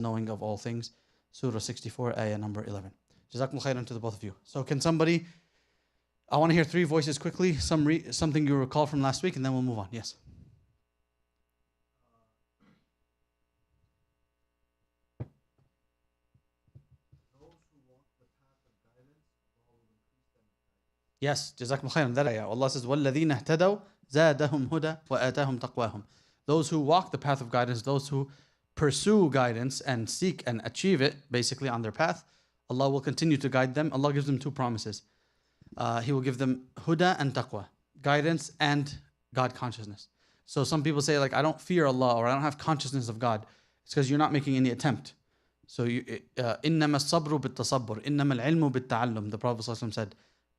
knowing of all things. Surah 64, ayah number 11. Jazakumullah khairan to the both of you. So can somebody, I want to hear three voices quickly, something you recall from last week, and then we'll move on. Yes. Yes, Jazakumullah khairan. That ayah. Allah says, وَالَّذِينَ اهْتَدَوْا زَادَهُمْ هُدًى وَآتَاهُمْ تَقْوَاهُم. Those who walk the path of guidance, those who pursue guidance and seek and achieve it, basically on their path, Allah will continue to guide them. Allah gives them two promises. He will give them huda and taqwa, guidance and God consciousness. So some people say, like, I don't fear Allah, or I don't have consciousness of God. It's because you're not making any attempt. So إِنَّمَا الصَّبْرُ بِالتَّصَبُّرِ إِنَّمَا الْعِلْمُ بِالتَّعَلُّمِ. The Prophet ﷺ said,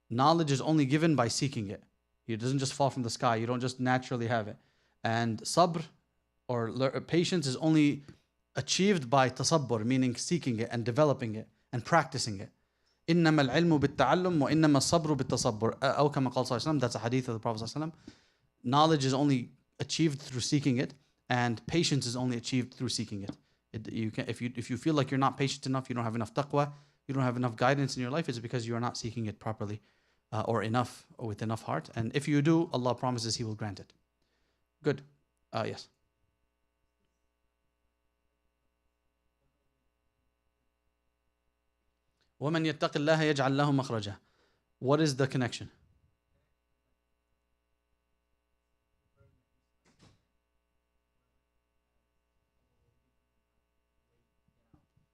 knowledge is only given by seeking it. It doesn't just fall from the sky. You don't just naturally have it. And sabr, or patience, is only achieved by tasabbur, meaning seeking it and developing it and practicing it. إِنَّمَا الْعِلْمُ بِالتَّعَلُّمِ وَإِنَّمَا الصَّبْرُ بِالتَّصَبُّرِ. أو كما قال صلى الله عليه وسلم. That's a hadith of the Prophet صلى الله عليه وسلم. Knowledge is only achieved through seeking it, and patience is only achieved through seeking it. If you feel like you're not patient enough, you don't have enough taqwa, you don't have enough guidance in your life, it's because you are not seeking it properly, or enough, or with enough heart. And if you do, Allah promises He will grant it. Good. Yes. وَمَنْ يَتَّقِ اللَّهَ يَجْعَلْ لَهُ مَخْرَجًا. What is the connection?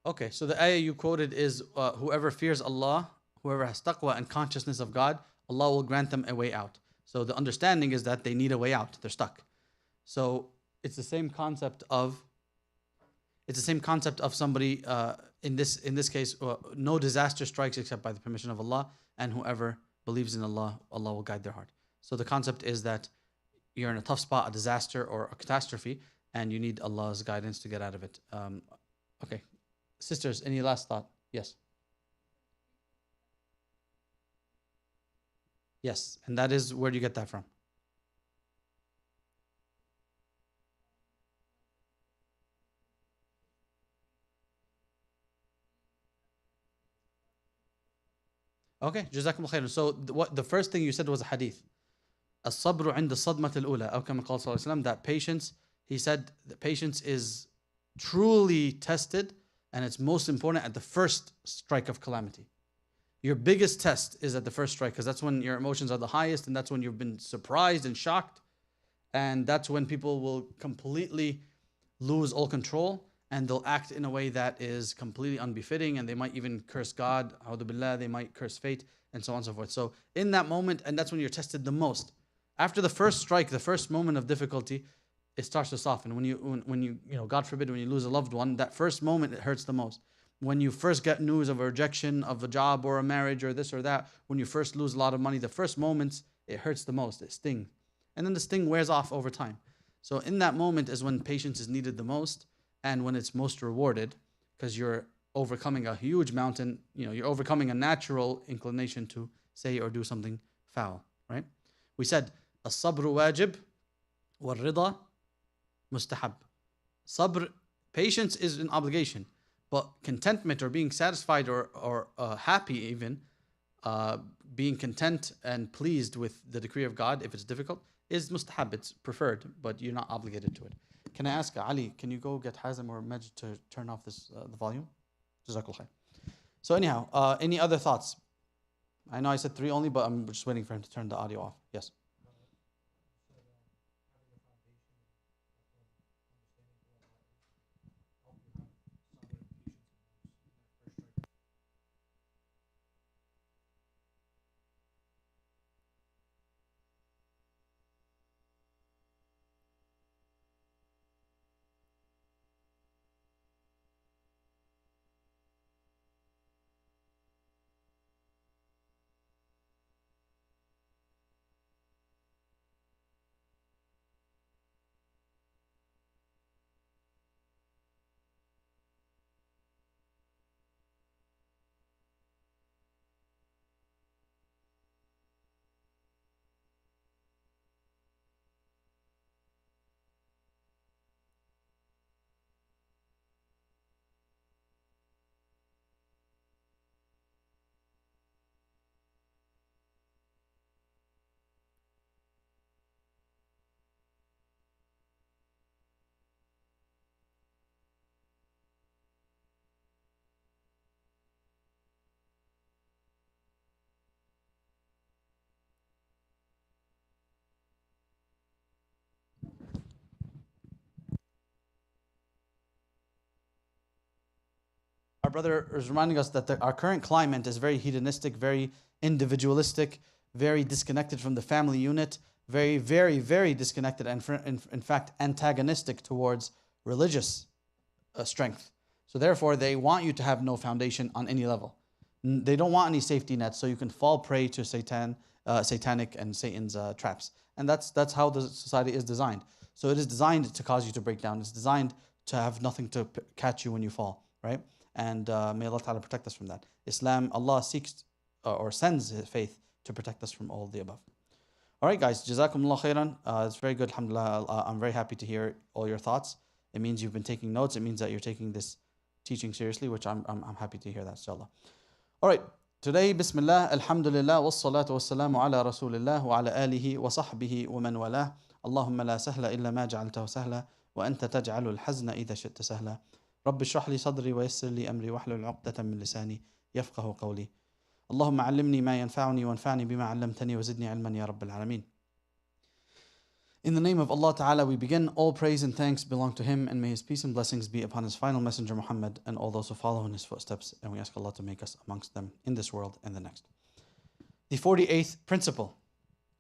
Okay, so the ayah you quoted is whoever fears Allah, whoever has taqwa and consciousness of God, Allah will grant them a way out. So the understanding is that they need a way out. They're stuck. So it's the same concept of somebody in this case, no disaster strikes except by the permission of Allah, and whoever believes in Allah, Allah will guide their heart. So the concept is that you're in a tough spot, a disaster or a catastrophe, and you need Allah's guidance to get out of it. Okay. Sisters, any last thought? Yes. Yes, and that is, where do you get that from? Okay, Jazakumullah khairan. So the first thing you said was a hadith. الصبر عند الصدمة الأولى أو كما قال صلى الله عليه وسلم. That patience, he said, the patience is truly tested, and it's most important at the first strike of calamity. Your biggest test is at the first strike, because that's when your emotions are the highest, and that's when you've been surprised and shocked, and that's when people will completely lose all control, and they'll act in a way that is completely unbefitting, and they might even curse God, a'udhu billah, they might curse fate, and so on and so forth. So in that moment, and that's when you're tested the most. After the first strike, the first moment of difficulty, it starts to soften. When you God forbid, when you lose a loved one, that first moment, it hurts the most. When you first get news of a rejection of a job or a marriage or this or that, when you first lose a lot of money, the first moments, it hurts the most, it stings. And then the sting wears off over time. So in that moment is when patience is needed the most, and when it's most rewarded, because you're overcoming a huge mountain, you're overcoming a natural inclination to say or do something foul, right? We said, الصبر واجب والرضا mustahab. Sabr, patience, is an obligation, but contentment, or being satisfied, or happy even, being content and pleased with the decree of God, if it's difficult, is mustahab. It's preferred, but you're not obligated to it. Can I ask Ali, can you go get Hazem or Majd to turn off the volume? Jazakallah khair. So anyhow, any other thoughts? I know I said 3 only, but I'm just waiting for him to turn the audio off. Yes. our brother is reminding us that our current climate is very hedonistic, very individualistic, very disconnected from the family unit, very, very, very disconnected, and in fact antagonistic towards religious strength. So therefore, they want you to have no foundation on any level. They don't want any safety nets, so you can fall prey to satanic and Satan's traps. And that's how the society is designed. So it is designed to cause you to break down. It's designed to have nothing to catch you when you fall, right? And may Allah Ta'ala protect us from that. Islam, Allah seeks or sends His faith to protect us from all of the above. All right, guys, Jazakumullah khairan. It's very good, alhamdulillah. I'm very happy to hear all your thoughts. It means you've been taking notes. It means that you're taking this teaching seriously, which I'm happy to hear that, inshallah. All right, today, Bismillah, Alhamdulillah, wassalatu wassalamu ala Rasulillah wa ala alihi wa sahbihi wa man walah. Allahumma la sahla illa ma ja'altahu sahla wa anta taj'alul hazna idha shi'ta sahla. Rabbi shrah li sadri wa yassir li amri wahlul 'uqdatan min lisani yafqahu qawli. Allahumma 'allimni ma yanfa'uni wanfa'ni bima 'allamtani wa zidni 'ilman ya rabbil alamin. In the name of Allah Ta'ala, we begin. All praise and thanks belong to Him, and may His peace and blessings be upon His final messenger Muhammad and all those who follow in His footsteps. And we ask Allah to make us amongst them in this world and the next. The 48th principle.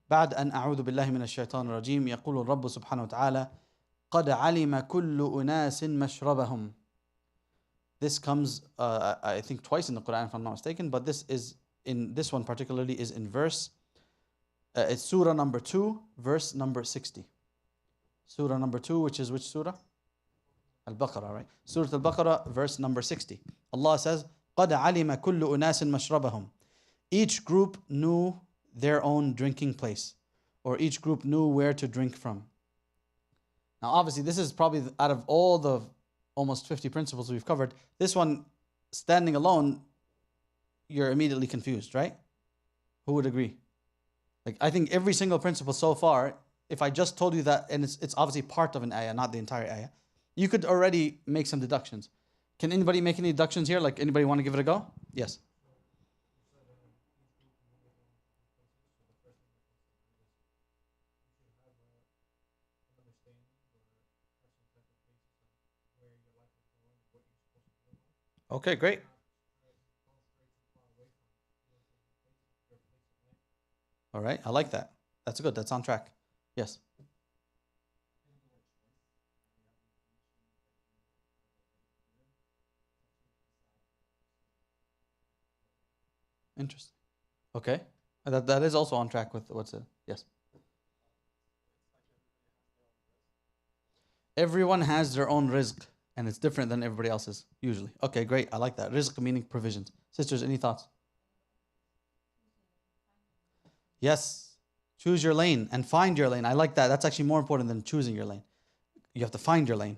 بعد أن أعوذ بالله من الشيطان الرجيم يقول الرب سبحانه وتعالى قد علم كل أناس مشربهم. This comes, I think, twice in the Quran, if I'm not mistaken, but this one particularly is in verse. It's Surah number 2, verse number 60. Surah number 2, which is which surah? Al-Baqarah, right? Surah Al-Baqarah, verse number 60. Allah says, قَدْ عَلِمَ كُلُّ أُنَاسٍ مَشْرَبَهُمْ. Each group knew their own drinking place, or each group knew where to drink from. Now, obviously, this is probably out of all the almost 50 principles we've covered, this one, standing alone, you're immediately confused, right? Who would agree? Like, I think every single principle so far, if I just told you that, and it's obviously part of an ayah, not the entire ayah, you could already make some deductions. Can anybody make any deductions here? Like, anybody want to give it a go? Yes. Okay, great. All right, I like that. That's good. That's on track. Yes. Interesting. Okay. That is also on track with what's it? Yes. Everyone has their own rizq, and it's different than everybody else's, usually. Okay, great. I like that. Rizq meaning provisions. Sisters, any thoughts? Yes. Choose your lane and find your lane. I like that. That's actually more important than choosing your lane. You have to find your lane.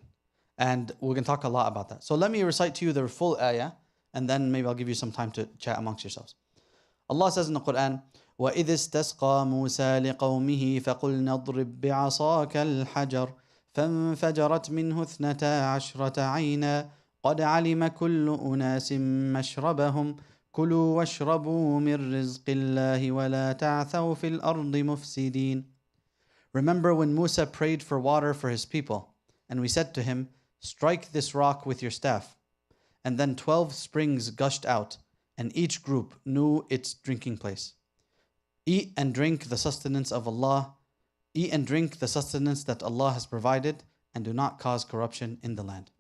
And we're going to talk a lot about that. So let me recite to you the full ayah, and then maybe I'll give you some time to chat amongst yourselves. Allah says in the Quran, وَإِذِ اسْتَسْقَى مُوسَى لِقَوْمِهِ فَقُلْنَا اضْرِبْ بِعَصَاكَ الْحَجَرَ فانفجرت منه 12 عينا قد علم كل أناس مشربهم كلوا واشربوا من رزق الله ولا تعثوا في الأرض مفسدين. Remember when Musa prayed for water for his people, and we said to him, strike this rock with your staff. And then 12 springs gushed out, and each group knew its drinking place. Eat and drink the sustenance of Allah. Eat and drink the sustenance that Allah has provided, and do not cause corruption in the land.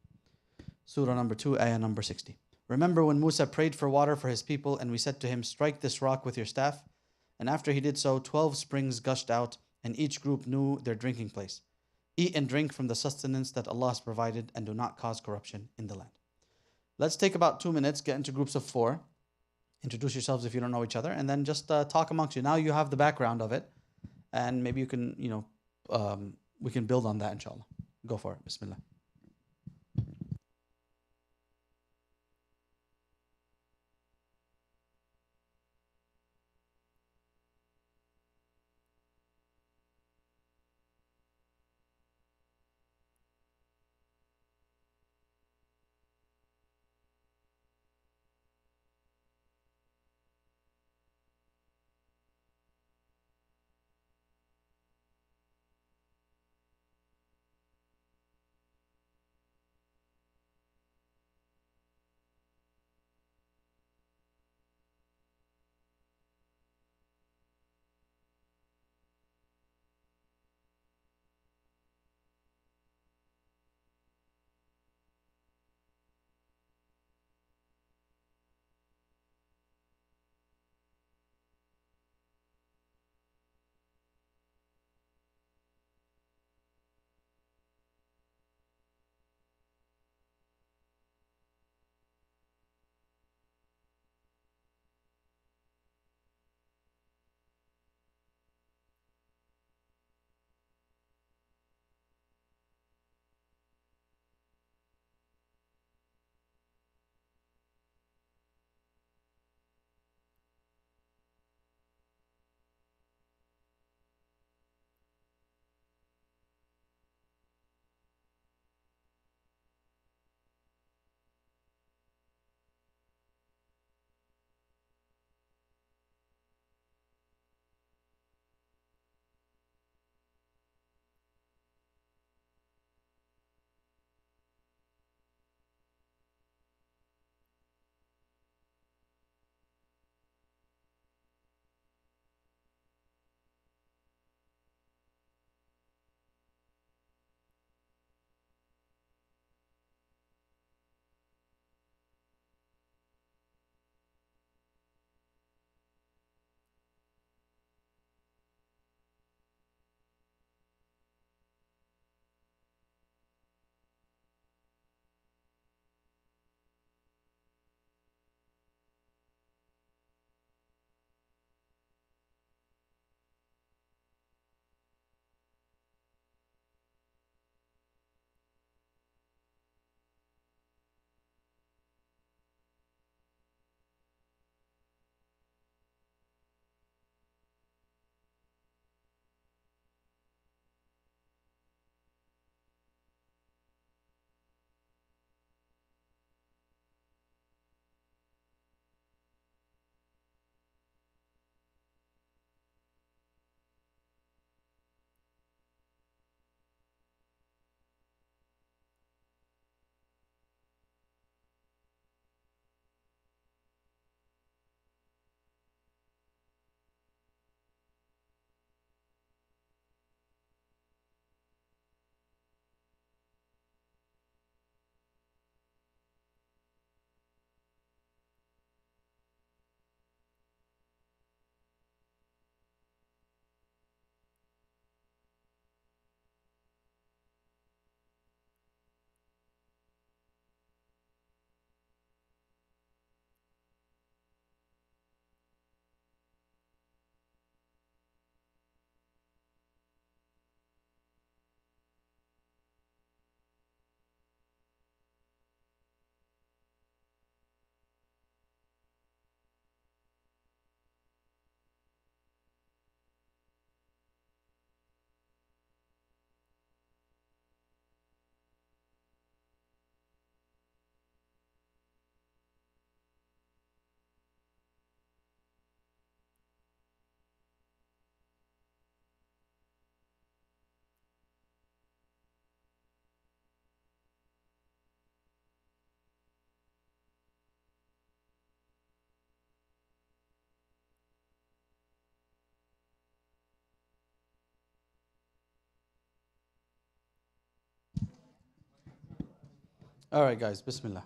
Surah number 2, ayah number 60. Remember when Musa prayed for water for his people, and we said to him, strike this rock with your staff. And after he did so, 12 springs gushed out, and each group knew their drinking place. Eat and drink from the sustenance that Allah has provided, and do not cause corruption in the land. Let's take about 2 minutes, get into groups of 4. Introduce yourselves if you don't know each other, and then just talk amongst you. Now you have the background of it. And maybe you can, we can build on that, inshallah. Go for it. Bismillah. All right, guys, Bismillah.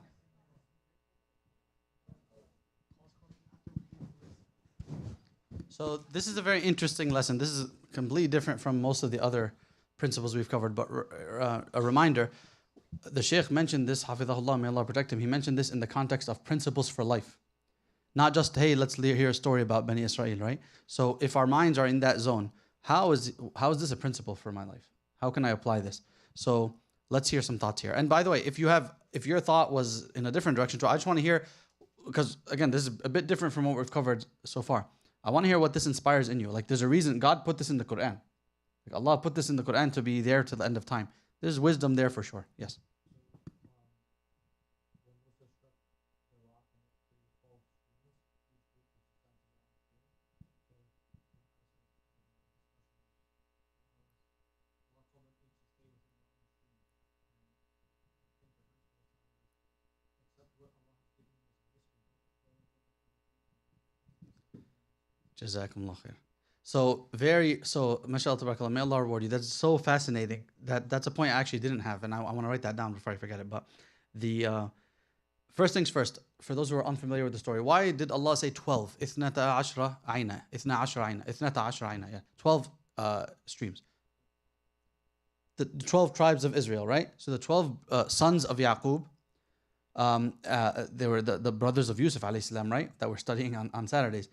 So this is a very interesting lesson. This is completely different from most of the other principles we've covered. But a reminder, the Shaykh mentioned this, Hafidhahullah, may Allah protect him. He mentioned this in the context of principles for life. Not just, hey, let's hear a story about Bani Israel, right? So if our minds are in that zone, how is this a principle for my life? How can I apply this? So let's hear some thoughts here. And by the way, if your thought was in a different direction, so I just want to hear, because again, this is a bit different from what we've covered so far. I want to hear what this inspires in you. Like there's a reason God put this in the Quran. Like Allah put this in the Quran to be there to the end of time. There's wisdom there for sure. Yes. Jazakumullah khair. So mashallah tabarakallah, may Allah reward you. That's so fascinating. That's a point I actually didn't have, and I want to write that down before I forget it. But the first things first, for those who are unfamiliar with the story, why did Allah say 12? Ithnata ashra aina, ithna ashra aina, ithnata ashra aina, yeah. 12 streams. The 12 tribes of Israel, right? So the 12 sons of Yaqub, they were the brothers of Yusuf alayhi salam, right? That we're studying on Saturdays.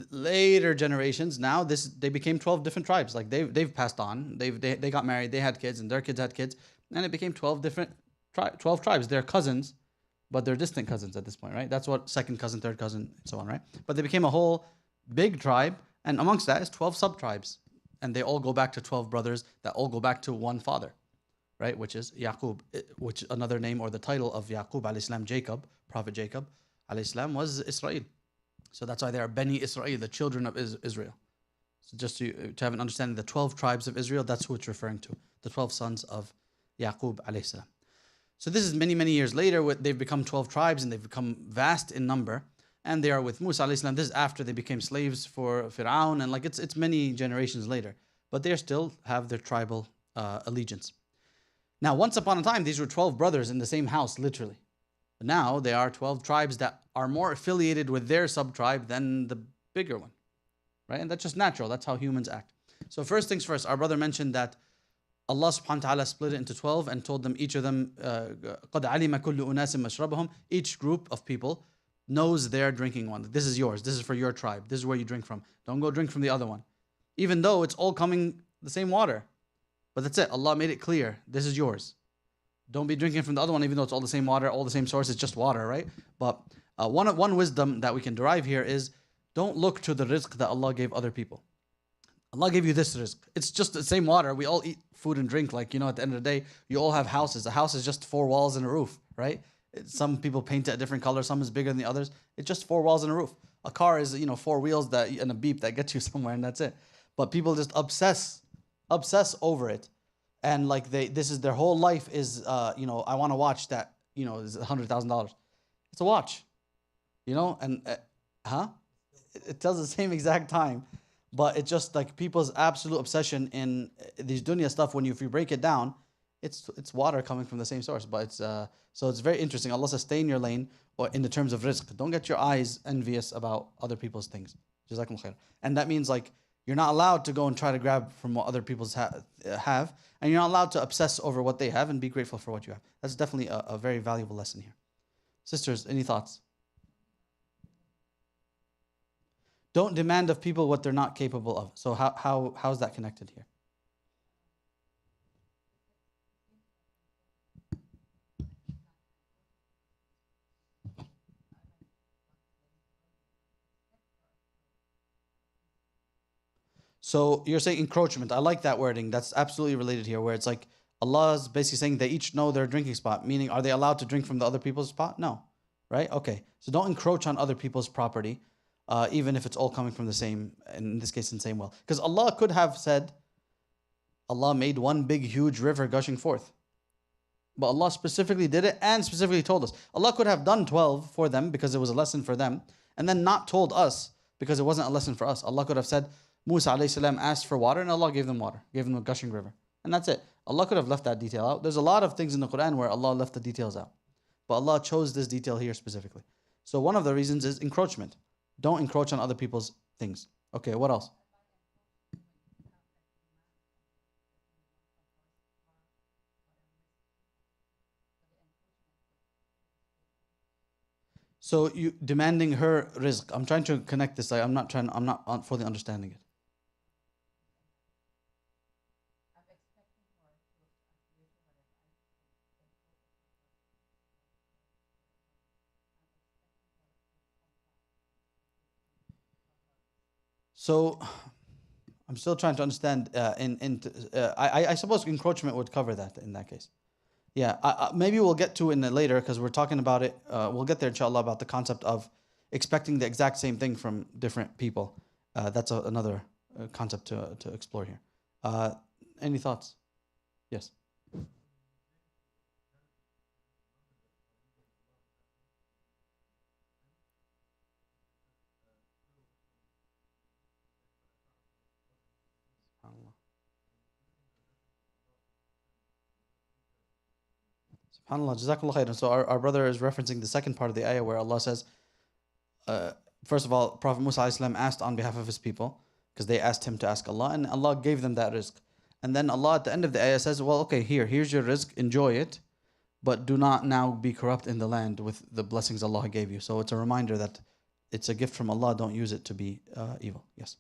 Later generations, now they became 12 different tribes. Like they've passed on, they got married, they had kids, and their kids had kids, and it became 12 different 12 tribes. They're cousins, but they're distant cousins at this point, right? That's what second cousin, third cousin, and so on, right? But they became a whole big tribe, and amongst that is 12 sub-tribes, and they all go back to 12 brothers that all go back to one father, right? Which is Yaqub, which another name or the title of Yaqub alayhi salam, Jacob, Prophet Jacob alayhi salam, was Israel. So that's why they are Bani Israel, the children of Israel. So just to have an understanding, the 12 tribes of Israel, that's who it's referring to. The 12 sons of Yaqub alayhi salam. So this is many, many years later. They've become 12 tribes and they've become vast in number. And they are with Musa alayhi salam. This is after they became slaves for Fir'aun. And like it's many generations later. But they still have their tribal allegiance. Now, once upon a time, these were 12 brothers in the same house, literally. But now they are 12 tribes that are more affiliated with their sub-tribe than the bigger one, right? And that's just natural. That's how humans act. So first things first, our brother mentioned that Allah subhanahu wa ta'ala split it into 12 and told them, each of them, قَدْ عَلِمَ كُلُّ أُنَاسٍ مَشْرَبَهُم. Each group of people knows their drinking one. This is yours. This is for your tribe. This is where you drink from. Don't go drink from the other one. Even though it's all coming the same water. But that's it. Allah made it clear. This is yours. Don't be drinking from the other one, even though it's all the same water, all the same source. It's just water, right? But one wisdom that we can derive here is don't look to the rizq that Allah gave other people. Allah gave you this rizq. It's just the same water. We all eat food and drink. Like, at the end of the day, you all have houses. A house is just 4 walls and a roof, right? Some people paint it a different color. Some is bigger than the others. It's just 4 walls and a roof. A car is, 4 wheels and a beep that gets you somewhere, and that's it. But people just obsess over it. And like this is their whole life is, I want to watch that, is $100,000. It's a watch, and it tells the same exact time, but it's just like people's absolute obsession in these dunya stuff. If you break it down, it's water coming from the same source. But so it's very interesting. Allah says, stay in your lane, or in the terms of rizq. Don't get your eyes envious about other people's things. Jazakum khair. And that means like you're not allowed to go and try to grab from what other people have, and you're not allowed to obsess over what they have, and be grateful for what you have. That's definitely a very valuable lesson here. Sisters, any thoughts? Don't demand of people what they're not capable of. So how's that connected here? So you're saying encroachment. I like that wording. That's absolutely related here, where it's like Allah is basically saying they each know their drinking spot, meaning are they allowed to drink from the other people's spot? No, right? Okay, so don't encroach on other people's property, even if it's all coming from the same, in this case, in the same well. Because Allah could have said, Allah made one big, huge river gushing forth. But Allah specifically did it and specifically told us. Allah could have done 12 for them because it was a lesson for them, and then not told us because it wasn't a lesson for us. Allah could have said, Musa alayhi salam asked for water and Allah gave them water, gave them a gushing river. And that's it. Allah could have left that detail out. There's a lot of things in the Quran where Allah left the details out. But Allah chose this detail here specifically. So one of the reasons is encroachment. Don't encroach on other people's things. Okay, what else? So you demanding her rizq. I'm trying to connect this. I'm not fully understanding it. So I'm still trying to understand. I suppose encroachment would cover that in that case. Yeah, maybe we'll get to it later because we're talking about it. We'll get there, inshallah, about the concept of expecting the exact same thing from different people. That's another concept to explore here. Any thoughts? Yes. SubhanAllah. SubhanAllah. Jazakallah khairan. So our brother is referencing the second part of the ayah where Allah says, first of all, Prophet Musa ﷺ asked on behalf of his people because they asked him to ask Allah, and Allah gave them that rizq. And then Allah at the end of the ayah says, well, okay, here's your rizq, enjoy it, but do not now be corrupt in the land with the blessings Allah gave you. So it's a reminder that it's a gift from Allah, don't use it to be evil. Yes.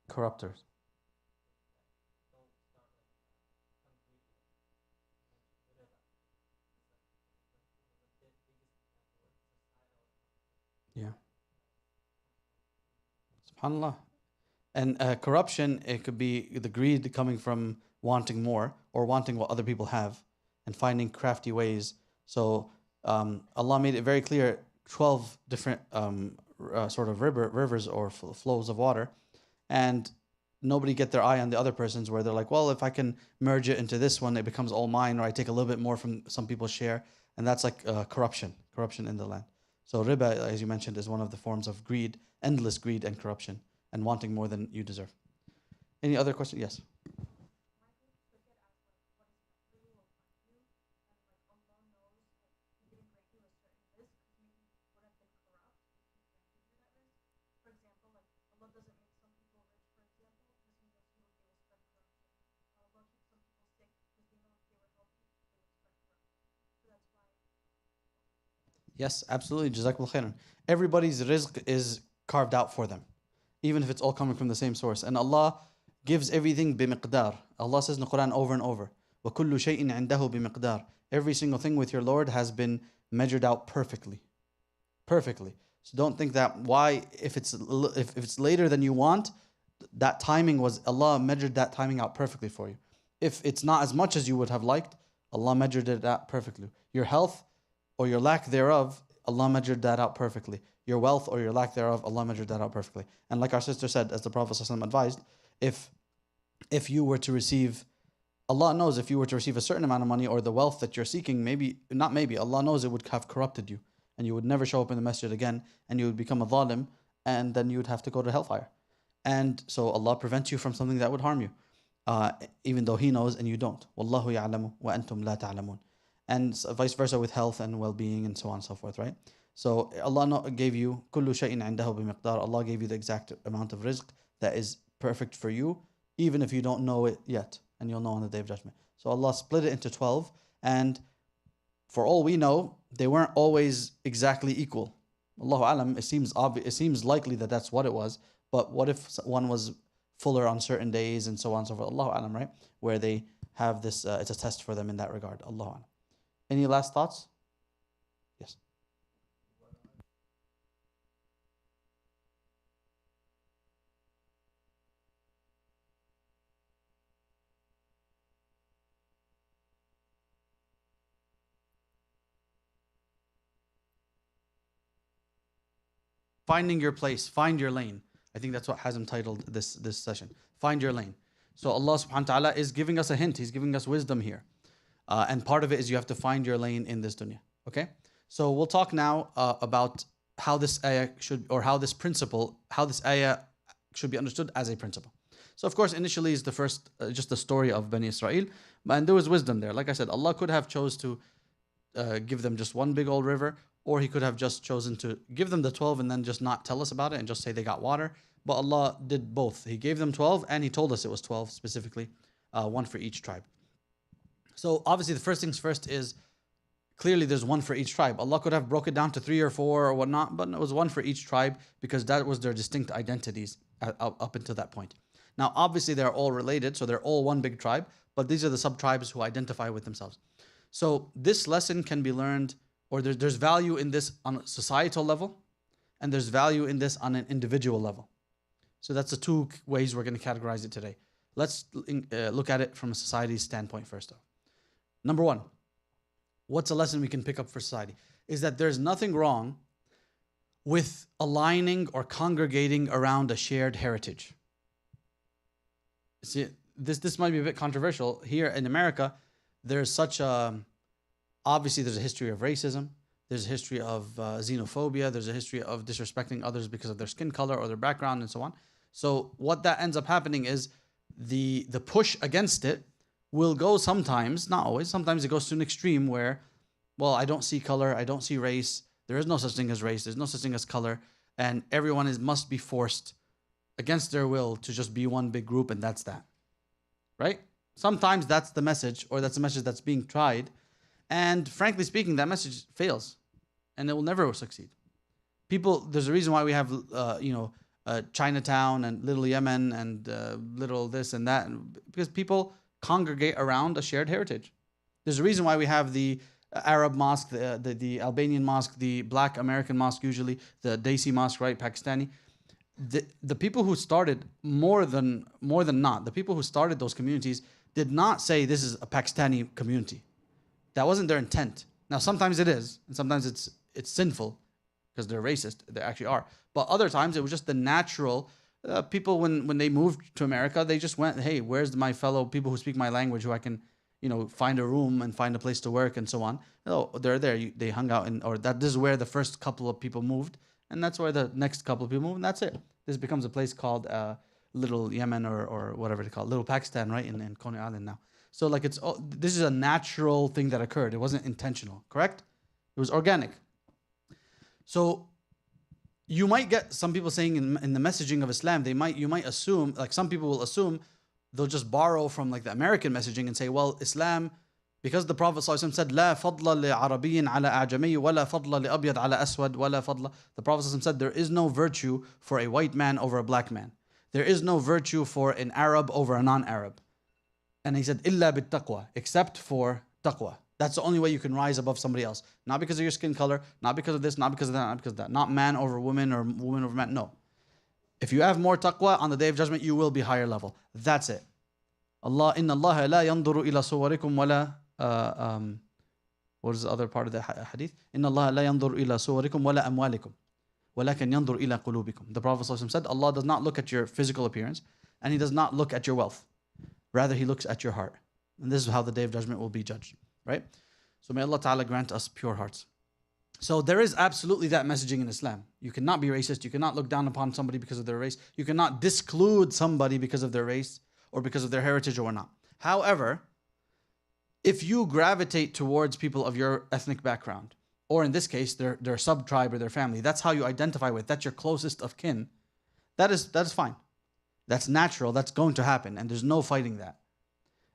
Corrupters. Yeah. SubhanAllah. And corruption, it could be the greed coming from wanting more or wanting what other people have and finding crafty ways. So Allah made it very clear 12 different sort of rivers or flows of water. And nobody get their eye on the other person's where they're like, well, if I can merge it into this one, it becomes all mine, or I take a little bit more from some people's share. And that's like corruption in the land. So riba, as you mentioned, is one of the forms of greed, endless greed and corruption, and wanting more than you deserve. Any other question? Yes. Yes, absolutely. Jazakallah khairan. Everybody's rizq is carved out for them, even if it's all coming from the same source. And Allah gives everything bimiqdar. Allah says in the Quran over and over, وَكُلُّ شَيْءٍ عِنْدَهُ بِمِقْدَارٍ. Every single thing with your Lord has been measured out perfectly. Perfectly. So don't think that if it's later than you want, that timing was, Allah measured that timing out perfectly for you. If it's not as much as you would have liked, Allah measured it out perfectly. Your health or your lack thereof, Allah measured that out perfectly. Your wealth or your lack thereof, Allah measured that out perfectly. And like our sister said, as the Prophet ﷺ advised, if you were to receive, Allah knows if you were to receive a certain amount of money or the wealth that you're seeking, Allah knows it would have corrupted you and you would never show up in the masjid again and you would become a zalim and then you would have to go to hellfire. And so Allah prevents you from something that would harm you, even though He knows and you don't. Wallahu ya'lamu wa antum la ta'lamun. And vice versa with health and well-being and so on and so forth, right? So Allah gave you kullu shay'in indahu bimiqdar. Allah gave you the exact amount of rizq that is perfect for you, even if you don't know it yet, and you'll know on the Day of Judgment. So Allah split it into 12, and for all we know, they weren't always exactly equal. Allahu alam, it seems likely that that's what it was, but what if one was fuller on certain days and so on and so forth? Allahu alam, right? Where they have this, it's a test for them in that regard. Allahu alam. Any last thoughts? Yes. Finding your place, find your lane. I think that's what Hazm titled this session. Find your lane. So Allah subhanahu wa ta'ala is giving us a hint. He's giving us wisdom here. And part of it is you have to find your lane in this dunya. Okay? So we'll talk now about how this ayah should, or how this principle, how this ayah should be understood as a principle. So of course, initially is the first, just the story of Bani Israel. And there was wisdom there. Like I said, Allah could have chose to give them just one big old river, or He could have just chosen to give them the 12 and then just not tell us about it and just say they got water. But Allah did both. He gave them 12 and He told us it was 12 specifically, one for each tribe. So obviously the first things first is clearly there's one for each tribe. Allah could have broke it down to 3 or 4 or whatnot, but it was one for each tribe because that was their distinct identities up until that point. Now obviously they're all related, so they're all one big tribe, but these are the sub-tribes who identify with themselves. So this lesson can be learned, or there's value in this on a societal level, and there's value in this on an individual level. So that's the two ways we're going to categorize it today. Let's look at it from a society standpoint first though. Number one, what's a lesson we can pick up for society? Is that there's nothing wrong with aligning or congregating around a shared heritage. See, this might be a bit controversial. Here in America, there's such a, obviously there's a history of racism, there's a history of xenophobia, there's a history of disrespecting others because of their skin color or their background and so on. So what that ends up happening is the push against it will go sometimes, not always, sometimes it goes to an extreme where, well, I don't see color, I don't see race, there is no such thing as race, there's no such thing as color, and everyone must be forced against their will to just be one big group, and that's that. Right? Sometimes that's the message, or that's the message that's being tried, and frankly speaking, that message fails, and it will never succeed. People, there's a reason why we have, Chinatown and Little Yemen and little this and that, because people congregate around a shared heritage. There's a reason why we have the Arab mosque, the Albanian mosque, the Black American mosque, usually the Desi mosque, right, Pakistani. The people who started more than not, the people who started those communities did not say this is a Pakistani community. That wasn't their intent. Now sometimes it is, and sometimes it's sinful because they're racist. They actually are. But other times it was just the natural. People when they moved to America, they just went, hey, where's my fellow people who speak my language, who I can, find a room and find a place to work and so on. Oh, they're there. They hung out this is where the first couple of people moved, and that's where the next couple of people moved, and that's it. This becomes a place called Little Yemen or whatever they call it, Little Pakistan, right, in Coney Island now. So like this is a natural thing that occurred. It wasn't intentional, correct? It was organic. So you might get some people saying in the messaging of Islam, you might assume, like some people will assume, they'll just borrow from like the American messaging and say, well, Islam, because the Prophet ﷺ said, لا فضل لعربي على أعجمي ولا فضل لأبيض على أسود ولا فضل. The Prophet ﷺ said, there is no virtue for a white man over a black man. There is no virtue for an Arab over a non-Arab. And he said, إلا بالتقوى, except for taqwa. That's the only way you can rise above somebody else. Not because of your skin color, not because of this, not because of that, not because of that. Not man over woman or woman over man. No. If you have more taqwa, on the day of judgment, you will be higher level. That's it. Inna Allah la yanduru ila suwarikum wala, what is the other part of the hadith? Inna Allah la yanduru ila suwarikum wala amwalikum, walakin yandur ila qulubikum. The Prophet ﷺ said, Allah does not look at your physical appearance, and He does not look at your wealth. Rather, He looks at your heart. And this is how the day of judgment will be judged. Right? So may Allah Ta'ala grant us pure hearts. So there is absolutely that messaging in Islam. You cannot be racist. You cannot look down upon somebody because of their race. You cannot disclude somebody because of their race or because of their heritage or not. However, if you gravitate towards people of your ethnic background, or in this case, their sub-tribe or their family, that's how you identify with, that's your closest of kin, that is fine. That's natural. That's going to happen. And there's no fighting that.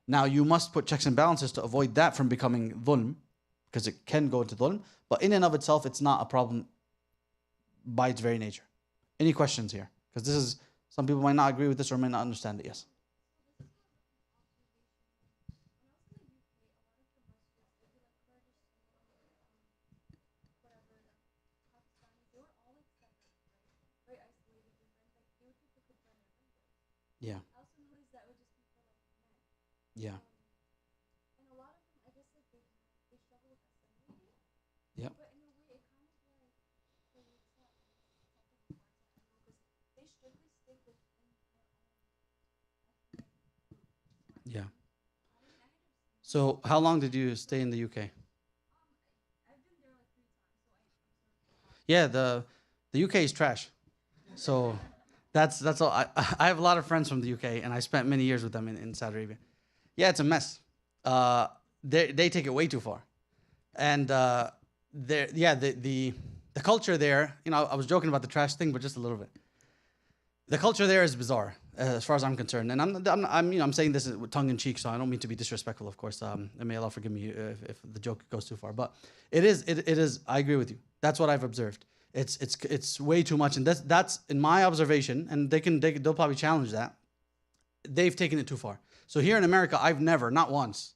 Now, you must put checks and balances to avoid that from becoming dhulm, because it can go into dhulm. But in and of itself, it's not a problem by its very nature. Any questions here? Because this is, some people might not agree with this or might not understand it. Yes. Yeah. Yeah. Yeah. So how long did you stay in the UK? Yeah, the UK is trash. So that's all. I have a lot of friends from the UK, and I spent many years with them in Saudi Arabia. Yeah, it's a mess. Uh, they take it way too far, and yeah, the culture there. You know, I was joking about the trash thing, but just a little bit. The culture there is bizarre, as far as I'm concerned, and I'm saying this with tongue in cheek, so I don't mean to be disrespectful, of course. And may Allah forgive me if the joke goes too far, but it is. I agree with you. That's what I've observed. It's way too much, and that's in my observation, and they'll probably challenge that. They've taken it too far. So here in America, I've never, not once,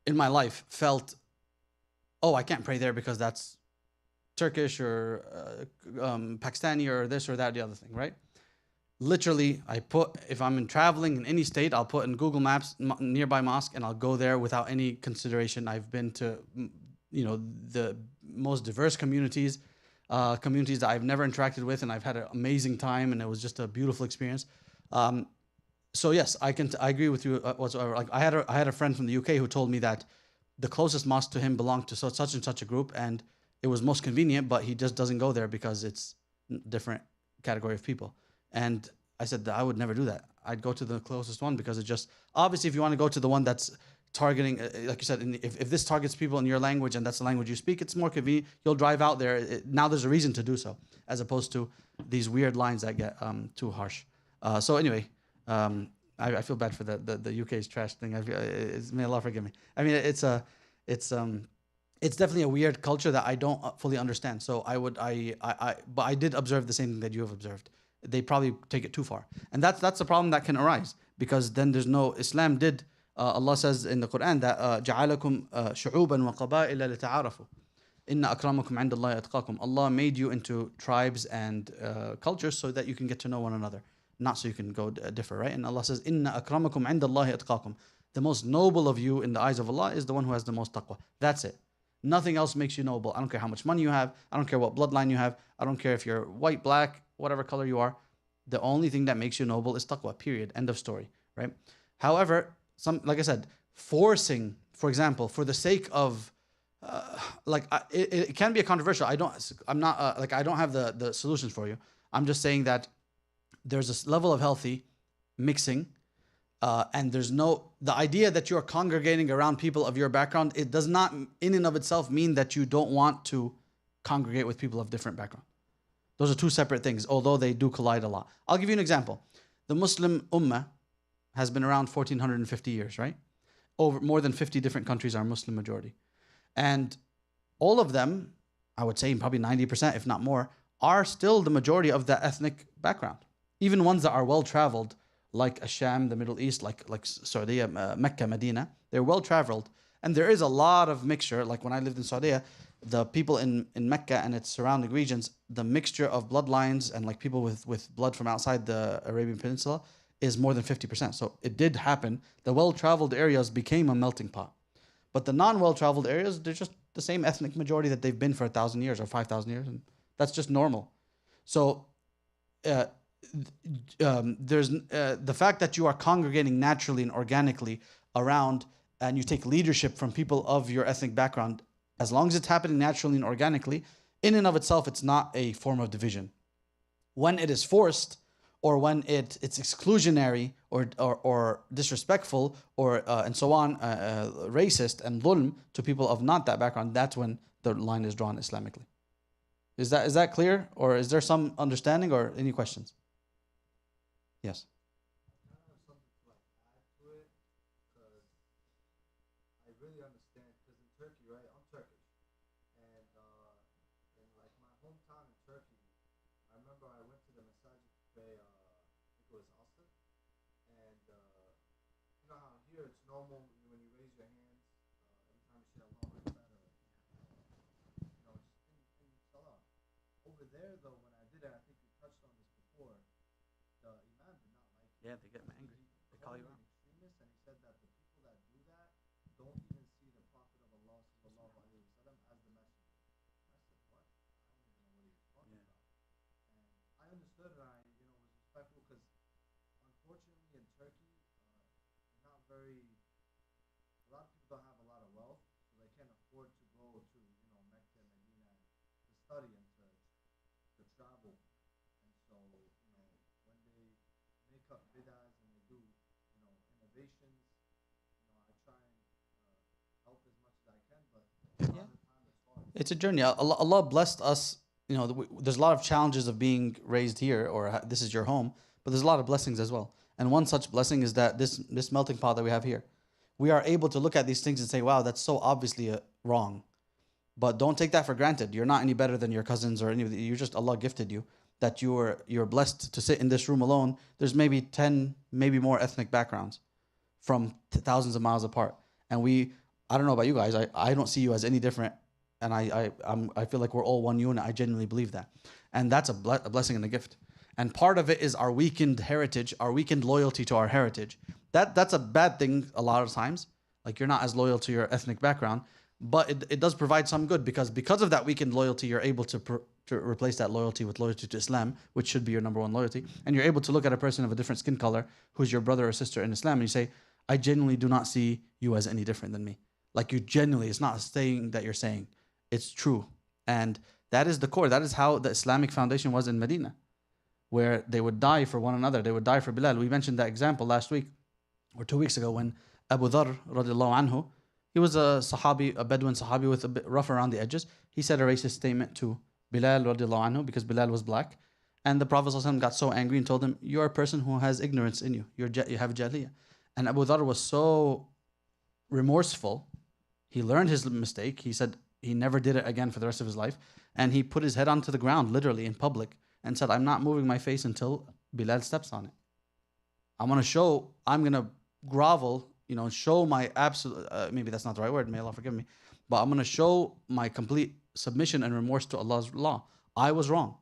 in my life felt, oh, I can't pray there because that's Turkish or Pakistani or this or that, the other thing, right? Literally, if I'm traveling in any state, I'll put in Google Maps nearby mosque and I'll go there without any consideration. I've been to, the most diverse communities, communities that I've never interacted with, and I've had an amazing time, and it was just a beautiful experience. So yes, I agree with you whatsoever. Like I had a friend from the UK who told me that the closest mosque to him belonged to such and such a group, and it was most convenient, but he just doesn't go there because it's different category of people. And I said that I would never do that. I'd go to the closest one because it just obviously if you want to go to the one that's targeting, like you said, if this targets people in your language and that's the language you speak, it's more convenient. You'll drive out there. Now there's a reason to do so, as opposed to these weird lines that get too harsh. So anyway, I feel bad for the UK's trash thing. May Allah forgive me. I mean, it's definitely a weird culture that I don't fully understand. So but I did observe the same thing that you have observed. They probably take it too far, and that's a problem that can arise because then there's no Islam. Allah says in the Quran that جعلكم شعوبا وقبائل لتعارفوا إن أكرمكم عند الله أتقاكم. Allah made you into tribes and cultures so that you can get to know one another, not so you can go differ, right? And Allah says إن أكرمكم عند الله أتقاكم. The most noble of you in the eyes of Allah is the one who has the most taqwa. That's it. Nothing else makes you noble. I don't care how much money you have. I don't care what bloodline you have. I don't care if you're white, black, whatever color you are. The only thing that makes you noble is taqwa, period. End of story, right? However, like I said, forcing, for example, for the sake of, it can be a controversial. I don't have the solutions for you. I'm just saying that there's a level of healthy mixing. And the idea that you're congregating around people of your background, it does not in and of itself mean that you don't want to congregate with people of different background. Those are two separate things, although they do collide a lot. I'll give you an example. The Muslim Ummah has been around 1450 years, right? Over more than 50 different countries are Muslim majority. And all of them, I would say probably 90%, if not more, are still the majority of that ethnic background. Even ones that are well-traveled, like Asham, the Middle East, like Saudi, Mecca, Medina, they're well traveled. And there is a lot of mixture. Like when I lived in Saudi, the people in Mecca and its surrounding regions, the mixture of bloodlines and like people with blood from outside the Arabian Peninsula is more than 50%. So it did happen. The well-traveled areas became a melting pot. But the non-well-traveled areas, they're just the same ethnic majority that they've been for 1,000 years or 5,000 years. And that's just normal. So there's the fact that you are congregating naturally and organically around and you take leadership from people of your ethnic background, as long as it's happening naturally and organically, in and of itself, it's not a form of division. When it is forced or when it's exclusionary or disrespectful or and so on, racist and dhulm to people of not that background, that's when the line is drawn Islamically. Is that clear, or is there some understanding or any questions? Yes. I have something to add to it because I really understand. Because in Turkey, right, I'm Turkish, and in like my hometown in Turkey, I remember I went to the masajid to pray. I think it was Asr, and you know how here it's normal when you raise your hands every time you say Allah Akbar, or just in Salah. Over there, though, when I did it, I think we touched on this before. The Imam did not like it. Yeah, they get angry. They call you An out. extremist, and he said that the people that do that don't even see the Prophet of Allah sallallahu alaihi wasallam as the messenger. I said, what? I don't even know what he was talking about. And I understood, and I was respectful because unfortunately in Turkey, they're not very cut bid'ahs and they do, innovations. I try and help as much as I can, but a lot of the time it's hard. It's a journey. Allah blessed us. There's a lot of challenges of being raised here, or this is your home, but there's a lot of blessings as well. And one such blessing is that this melting pot that we have here, we are able to look at these things and say, wow, that's so obviously wrong. But don't take that for granted. You're not any better than your cousins or any of the, you're just, Allah gifted you that you're blessed to sit in this room alone. There's maybe 10, maybe more ethnic backgrounds from thousands of miles apart. And I don't know about you guys, I don't see you as any different. And I feel like we're all one unit. I genuinely believe that. And that's a blessing and a gift. And part of it is our weakened heritage, our weakened loyalty to our heritage. That's a bad thing a lot of times. Like, you're not as loyal to your ethnic background, but it does provide some good because of that weakened loyalty, you're able to replace that loyalty with loyalty to Islam, which should be your number one loyalty. And you're able to look at a person of a different skin color who's your brother or sister in Islam and you say, I genuinely do not see you as any different than me. Like, you genuinely, it's not saying that you're saying, it's true. And that is the core. That is how the Islamic foundation was in Medina, where they would die for one another. They would die for Bilal. We mentioned that example last week or 2 weeks ago when Abu Dharr radiallahu anhu, he was a Sahabi, a Bedouin Sahabi with a bit rough around the edges. He said a racist statement to Bilal radiallahu anhu because Bilal was black. And the Prophet ﷺ got so angry and told him, you're a person who has ignorance in you. You have Jariyah. And Abu Dharr was so remorseful. He learned his mistake. He said he never did it again for the rest of his life. And he put his head onto the ground, literally in public, and said, I'm not moving my face until Bilal steps on it. I'm going to grovel, show my absolute, maybe that's not the right word, may Allah forgive me, but I'm going to show my complete submission and remorse to Allah's law. I was wrong.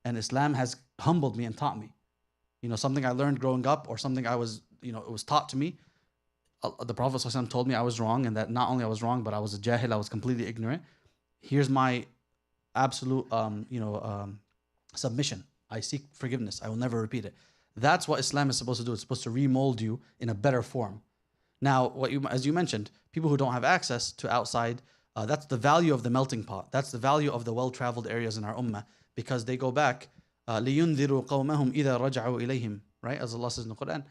And Islam has humbled me and taught me. Something I learned growing up or something I was, it was taught to me. The Prophet ﷺ told me I was wrong and that not only I was wrong, but I was a jahil, I was completely ignorant. Here's my absolute, submission. I seek forgiveness. I will never repeat it. That's what Islam is supposed to do. It's supposed to remold you in a better form. Now, as you mentioned, people who don't have access to outside, that's the value of the melting pot. That's the value of the well-traveled areas in our ummah, because they go back, لِيُنذِرُوا قَوْمَهُمْ إِذَا رَجَعُوا إِلَيْهِمْ, right? As Allah says in the Quran,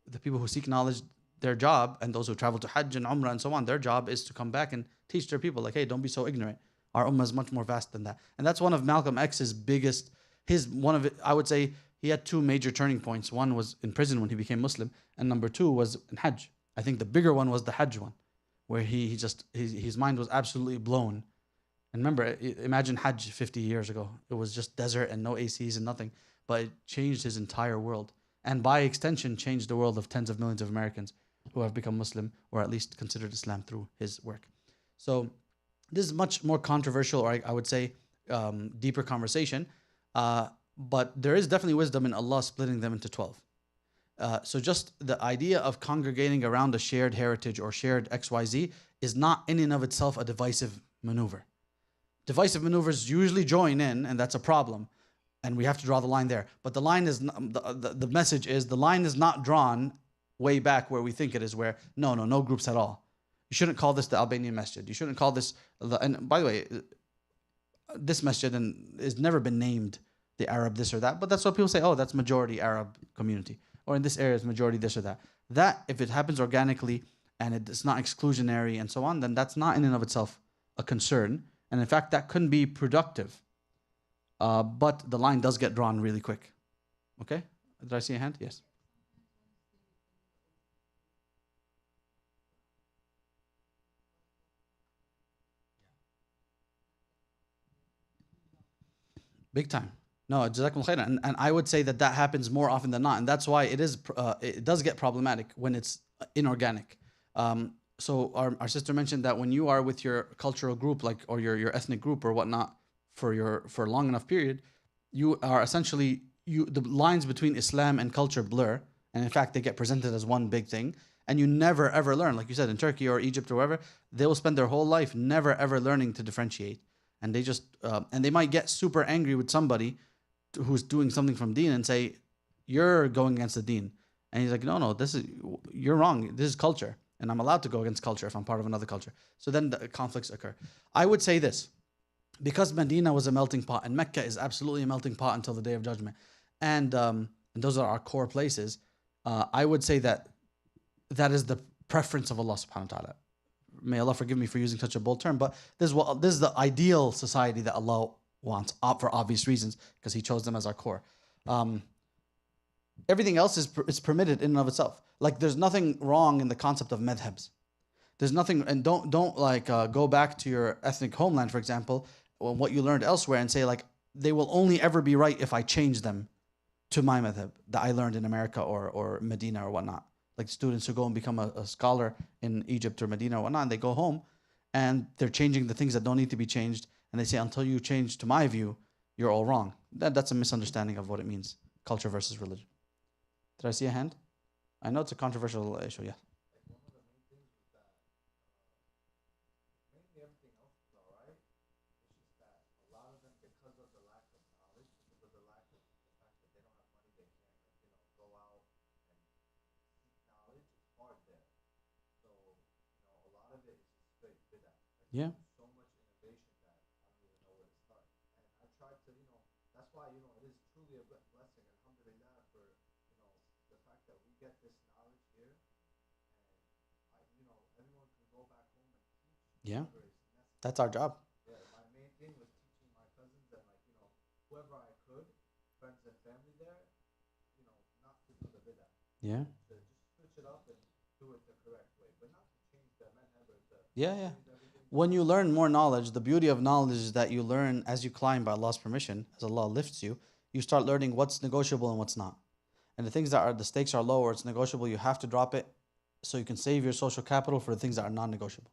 the people who seek knowledge, their job, and those who travel to Hajj and Umrah and so on, their job is to come back and teach their people, like, hey, don't be so ignorant. Our ummah is much more vast than that. And that's one of Malcolm X's biggest, I would say, he had two major turning points. One was in prison when he became Muslim, and number two was in Hajj. I think the bigger one was the Hajj one, where his mind was absolutely blown. And remember, imagine Hajj 50 years ago. It was just desert and no ACs and nothing, but it changed his entire world. And by extension, changed the world of tens of millions of Americans who have become Muslim or at least considered Islam through his work. So this is much more controversial, or I would say deeper conversation. But there is definitely wisdom in Allah splitting them into 12. So just the idea of congregating around a shared heritage or shared XYZ is not in and of itself a divisive maneuver. Divisive maneuvers usually join in, and that's a problem. And we have to draw the line there. But the line is, the message is, the line is not drawn way back where we think it is, where no groups at all. You shouldn't call this the Albanian masjid. You shouldn't call this, and by the way, this masjid has never been named the Arab this or that, but that's what people say, oh, that's majority Arab community, or in this area is majority this or that. That, if it happens organically and it's not exclusionary and so on, then that's not in and of itself a concern. And in fact, that couldn't be productive. But the line does get drawn really quick. Okay? Did I see a hand? Yes. Big time. No, Jazakumullah khairan. And I would say that happens more often than not. And that's why it does get problematic when it's inorganic. So our sister mentioned that when you are with your cultural group, like, or your ethnic group or whatnot, for a long enough period, you are essentially, the lines between Islam and culture blur. And in fact, they get presented as one big thing. And you never ever learn. Like you said, in Turkey or Egypt or wherever, they will spend their whole life never ever learning to differentiate. And they just, and they might get super angry with somebody who's doing something from deen and say, you're going against the deen. And he's like, no, you're wrong. This is culture. And I'm allowed to go against culture if I'm part of another culture. So then the conflicts occur. I would say this, because Medina was a melting pot and Mecca is absolutely a melting pot until the Day of Judgment. And and those are our core places, I would say that that is the preference of Allah subhanahu wa ta'ala. May Allah forgive me for using such a bold term, but this is the ideal society that Allah wants, for obvious reasons, because He chose them as our core. Everything else is permitted in and of itself. Like there's nothing wrong in the concept of madhabs. There's nothing, and don't like go back to your ethnic homeland, for example, or what you learned elsewhere, and say like they will only ever be right if I change them to my madhab that I learned in America or Medina or whatnot. Like students who go and become a scholar in Egypt or Medina or whatnot, and they go home and they're changing the things that don't need to be changed, and they say until you change to my view, you're all wrong. That's a misunderstanding of what it means, culture versus religion. Did I see a hand? I know it's a controversial issue, yeah. Like one of the main things was that mainly everything else was alright. It's just that a lot of them, because of the lack of knowledge, because of the lack of the fact that they don't have money, they can't go out and seek knowledge. It's hard there. So a lot of it is just straight bidah. Like Yeah. so much innovation that I don't even know where to start. And I tried to that's why it is truly a blessing. Alhamdulillah for the fact that we get this knowledge here, and everyone can go back home and teach Yeah. whatever is necessary. That's our job. Yeah, my main thing was teaching my cousins and whoever I could, friends and family there, not to do the bidah, Yeah. to just switch it up and do it the correct way, but not to change the manhaj or to Yeah, yeah. change everything. When you learn more knowledge, the beauty of knowledge is that you learn as you climb by Allah's permission, as Allah lifts you, you start learning what's negotiable and what's not. And the things that are, the stakes are low or it's negotiable, you have to drop it so you can save your social capital for the things that are non-negotiable.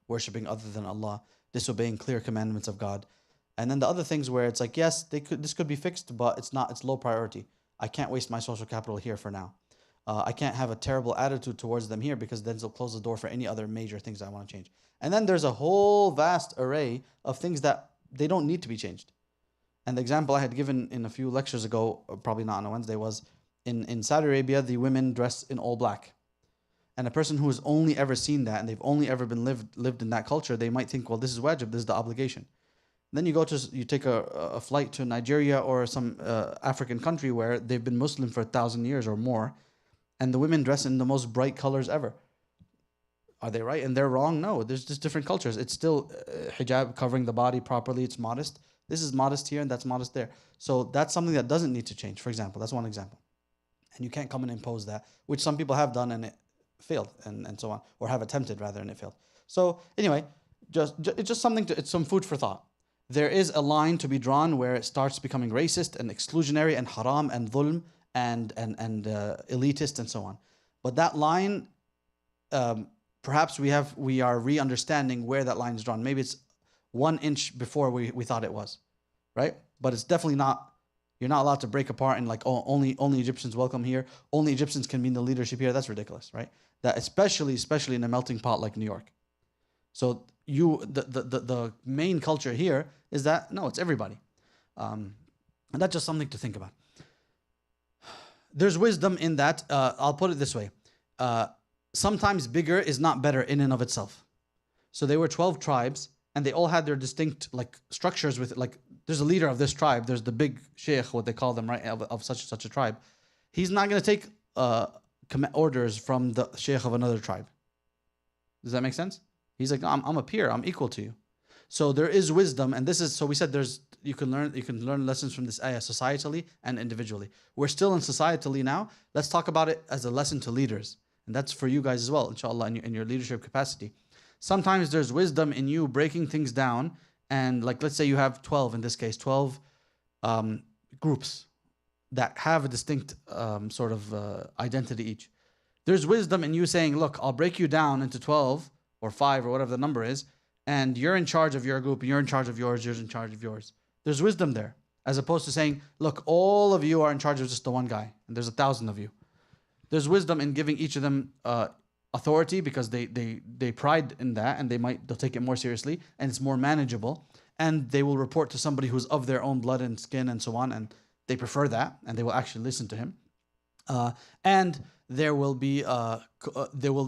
Worshipping other than Allah, disobeying clear commandments of God. And then the other things where it's like, yes, this could be fixed, but it's low priority. I can't waste my social capital here for now. I can't have a terrible attitude towards them here because then they'll close the door for any other major things I want to change. And then there's a whole vast array of things that they don't need to be changed. And the example I had given in a few lectures ago, probably not on a Wednesday, was in Saudi Arabia, the women dress in all black. And a person who has only ever seen that and they've only ever been lived in that culture, they might think, well, this is wajib, this is the obligation. Then you take a flight to Nigeria or some African country where they've been Muslim for 1,000 years or more, and the women dress in the most bright colors ever. Are they right and they're wrong? No, there's just different cultures. It's still hijab, covering the body properly. It's modest. This is modest here and that's modest there. So that's something that doesn't need to change, for example. That's one example. And you can't come and impose that, which some people have done and it failed and so on, or have attempted rather and it failed. So anyway, it's just something it's some food for thought. There is a line to be drawn where it starts becoming racist and exclusionary and haram and dhulm and elitist and so on. But that line, perhaps we are re-understanding where that line is drawn. Maybe it's 1 inch before we thought it was, right? But it's definitely not. You're not allowed to break apart and only Egyptians welcome here. Only Egyptians can be in the leadership here. That's ridiculous, right? That especially in a melting pot like New York. So the main culture here is that no, it's everybody, and that's just something to think about. There's wisdom in that. I'll put it this way: sometimes bigger is not better in and of itself. So they were 12 tribes, and they all had their distinct structures with there's a leader of this tribe. There's the big sheikh, what they call them, right, of such a tribe. He's not going to take orders from the sheikh of another tribe. Does that make sense? He's like, I'm a peer. I'm equal to you. So there is wisdom, and this is so we said you can learn lessons from this ayah societally and individually. We're still in societally now. Let's talk about it as a lesson to leaders, and that's for you guys as well, inshallah, in your leadership capacity. Sometimes there's wisdom in you breaking things down, and let's say you have 12 in this case, 12 groups that have a distinct sort of identity each. There's wisdom in you saying, look, I'll break you down into 12 or 5 or whatever the number is, and you're in charge of your group, and you're in charge of yours, you're in charge of yours. There's wisdom there, as opposed to saying, look, all of you are in charge of just the one guy, and there's 1,000 of you. There's wisdom in giving each of them authority because they pride in that, and they'll take it more seriously, and it's more manageable, and they will report to somebody who's of their own blood and skin and so on, and they prefer that, and they will actually listen to him. And there will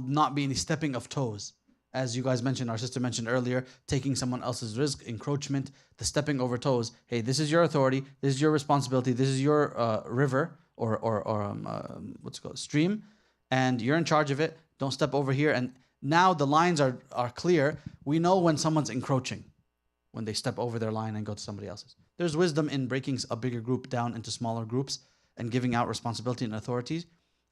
not be any stepping of toes. as you guys mentioned, our sister mentioned earlier, taking someone else's rizq, encroachment, the stepping over toes. Hey, this is your authority, this is your responsibility, this is your river or what's it called, stream, and you're in charge of it. Don't step over here. And now the lines are clear. We know when someone's encroaching, when they step over their line and go to somebody else's. There's wisdom in breaking a bigger group down into smaller groups and giving out responsibility and authorities.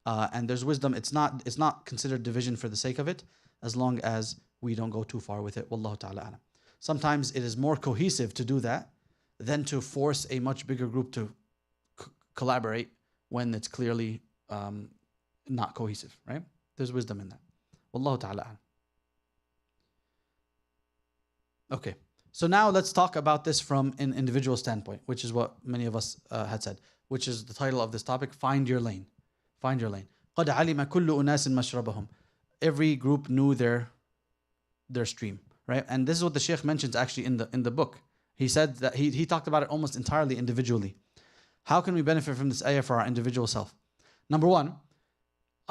And there's wisdom. It's not considered division for the sake of it, as long as we don't go too far with it. Wallahu ta'ala alam. Sometimes it is more cohesive to do that than to force a much bigger group to collaborate when it's clearly not cohesive, right? There's wisdom in that. Wallahu ta'ala alam. Okay, so now let's talk about this from an individual standpoint, which is what many of us had said, which is the title of this topic, Find Your Lane. Find your lane. قَدْ عَلِمَ كُلُّ أُنَاسٍ مَشْرَبَهُم. Every group knew their stream, right? And this is what the Shaykh mentions actually in the book. He said that he talked about it almost entirely individually. How can we benefit from this ayah for our individual self? Number one,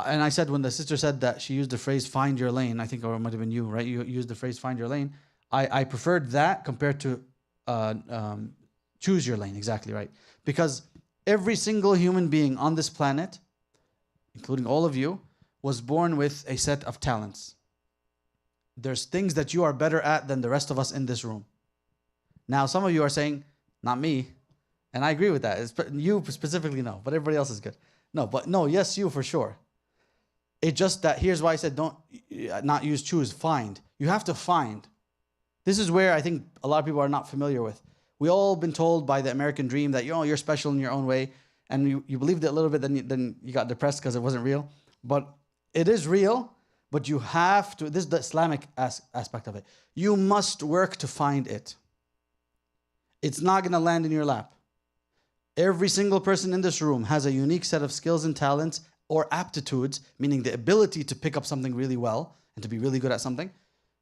and I said when the sister said that she used the phrase find your lane, I think, or it might have been you, right? You used the phrase find your lane. I preferred that compared to choose your lane, exactly right. Because every single human being on this planet, including all of you, was born with a set of talents. There's things that you are better at than the rest of us in this room. Now, some of you are saying, not me. And I agree with that. You specifically, no, but everybody else is good. No, yes, you for sure. It's just that here's why I said don't not use choose, find. You have to find. This is where I think a lot of people are not familiar with. We all been told by the American dream that you're special in your own way, and you believed it a little bit, then you got depressed because it wasn't real. But it is real, but you have to, this is the Islamic aspect of it. You must work to find it. It's not going to land in your lap. Every single person in this room has a unique set of skills and talents or aptitudes, meaning the ability to pick up something really well and to be really good at something.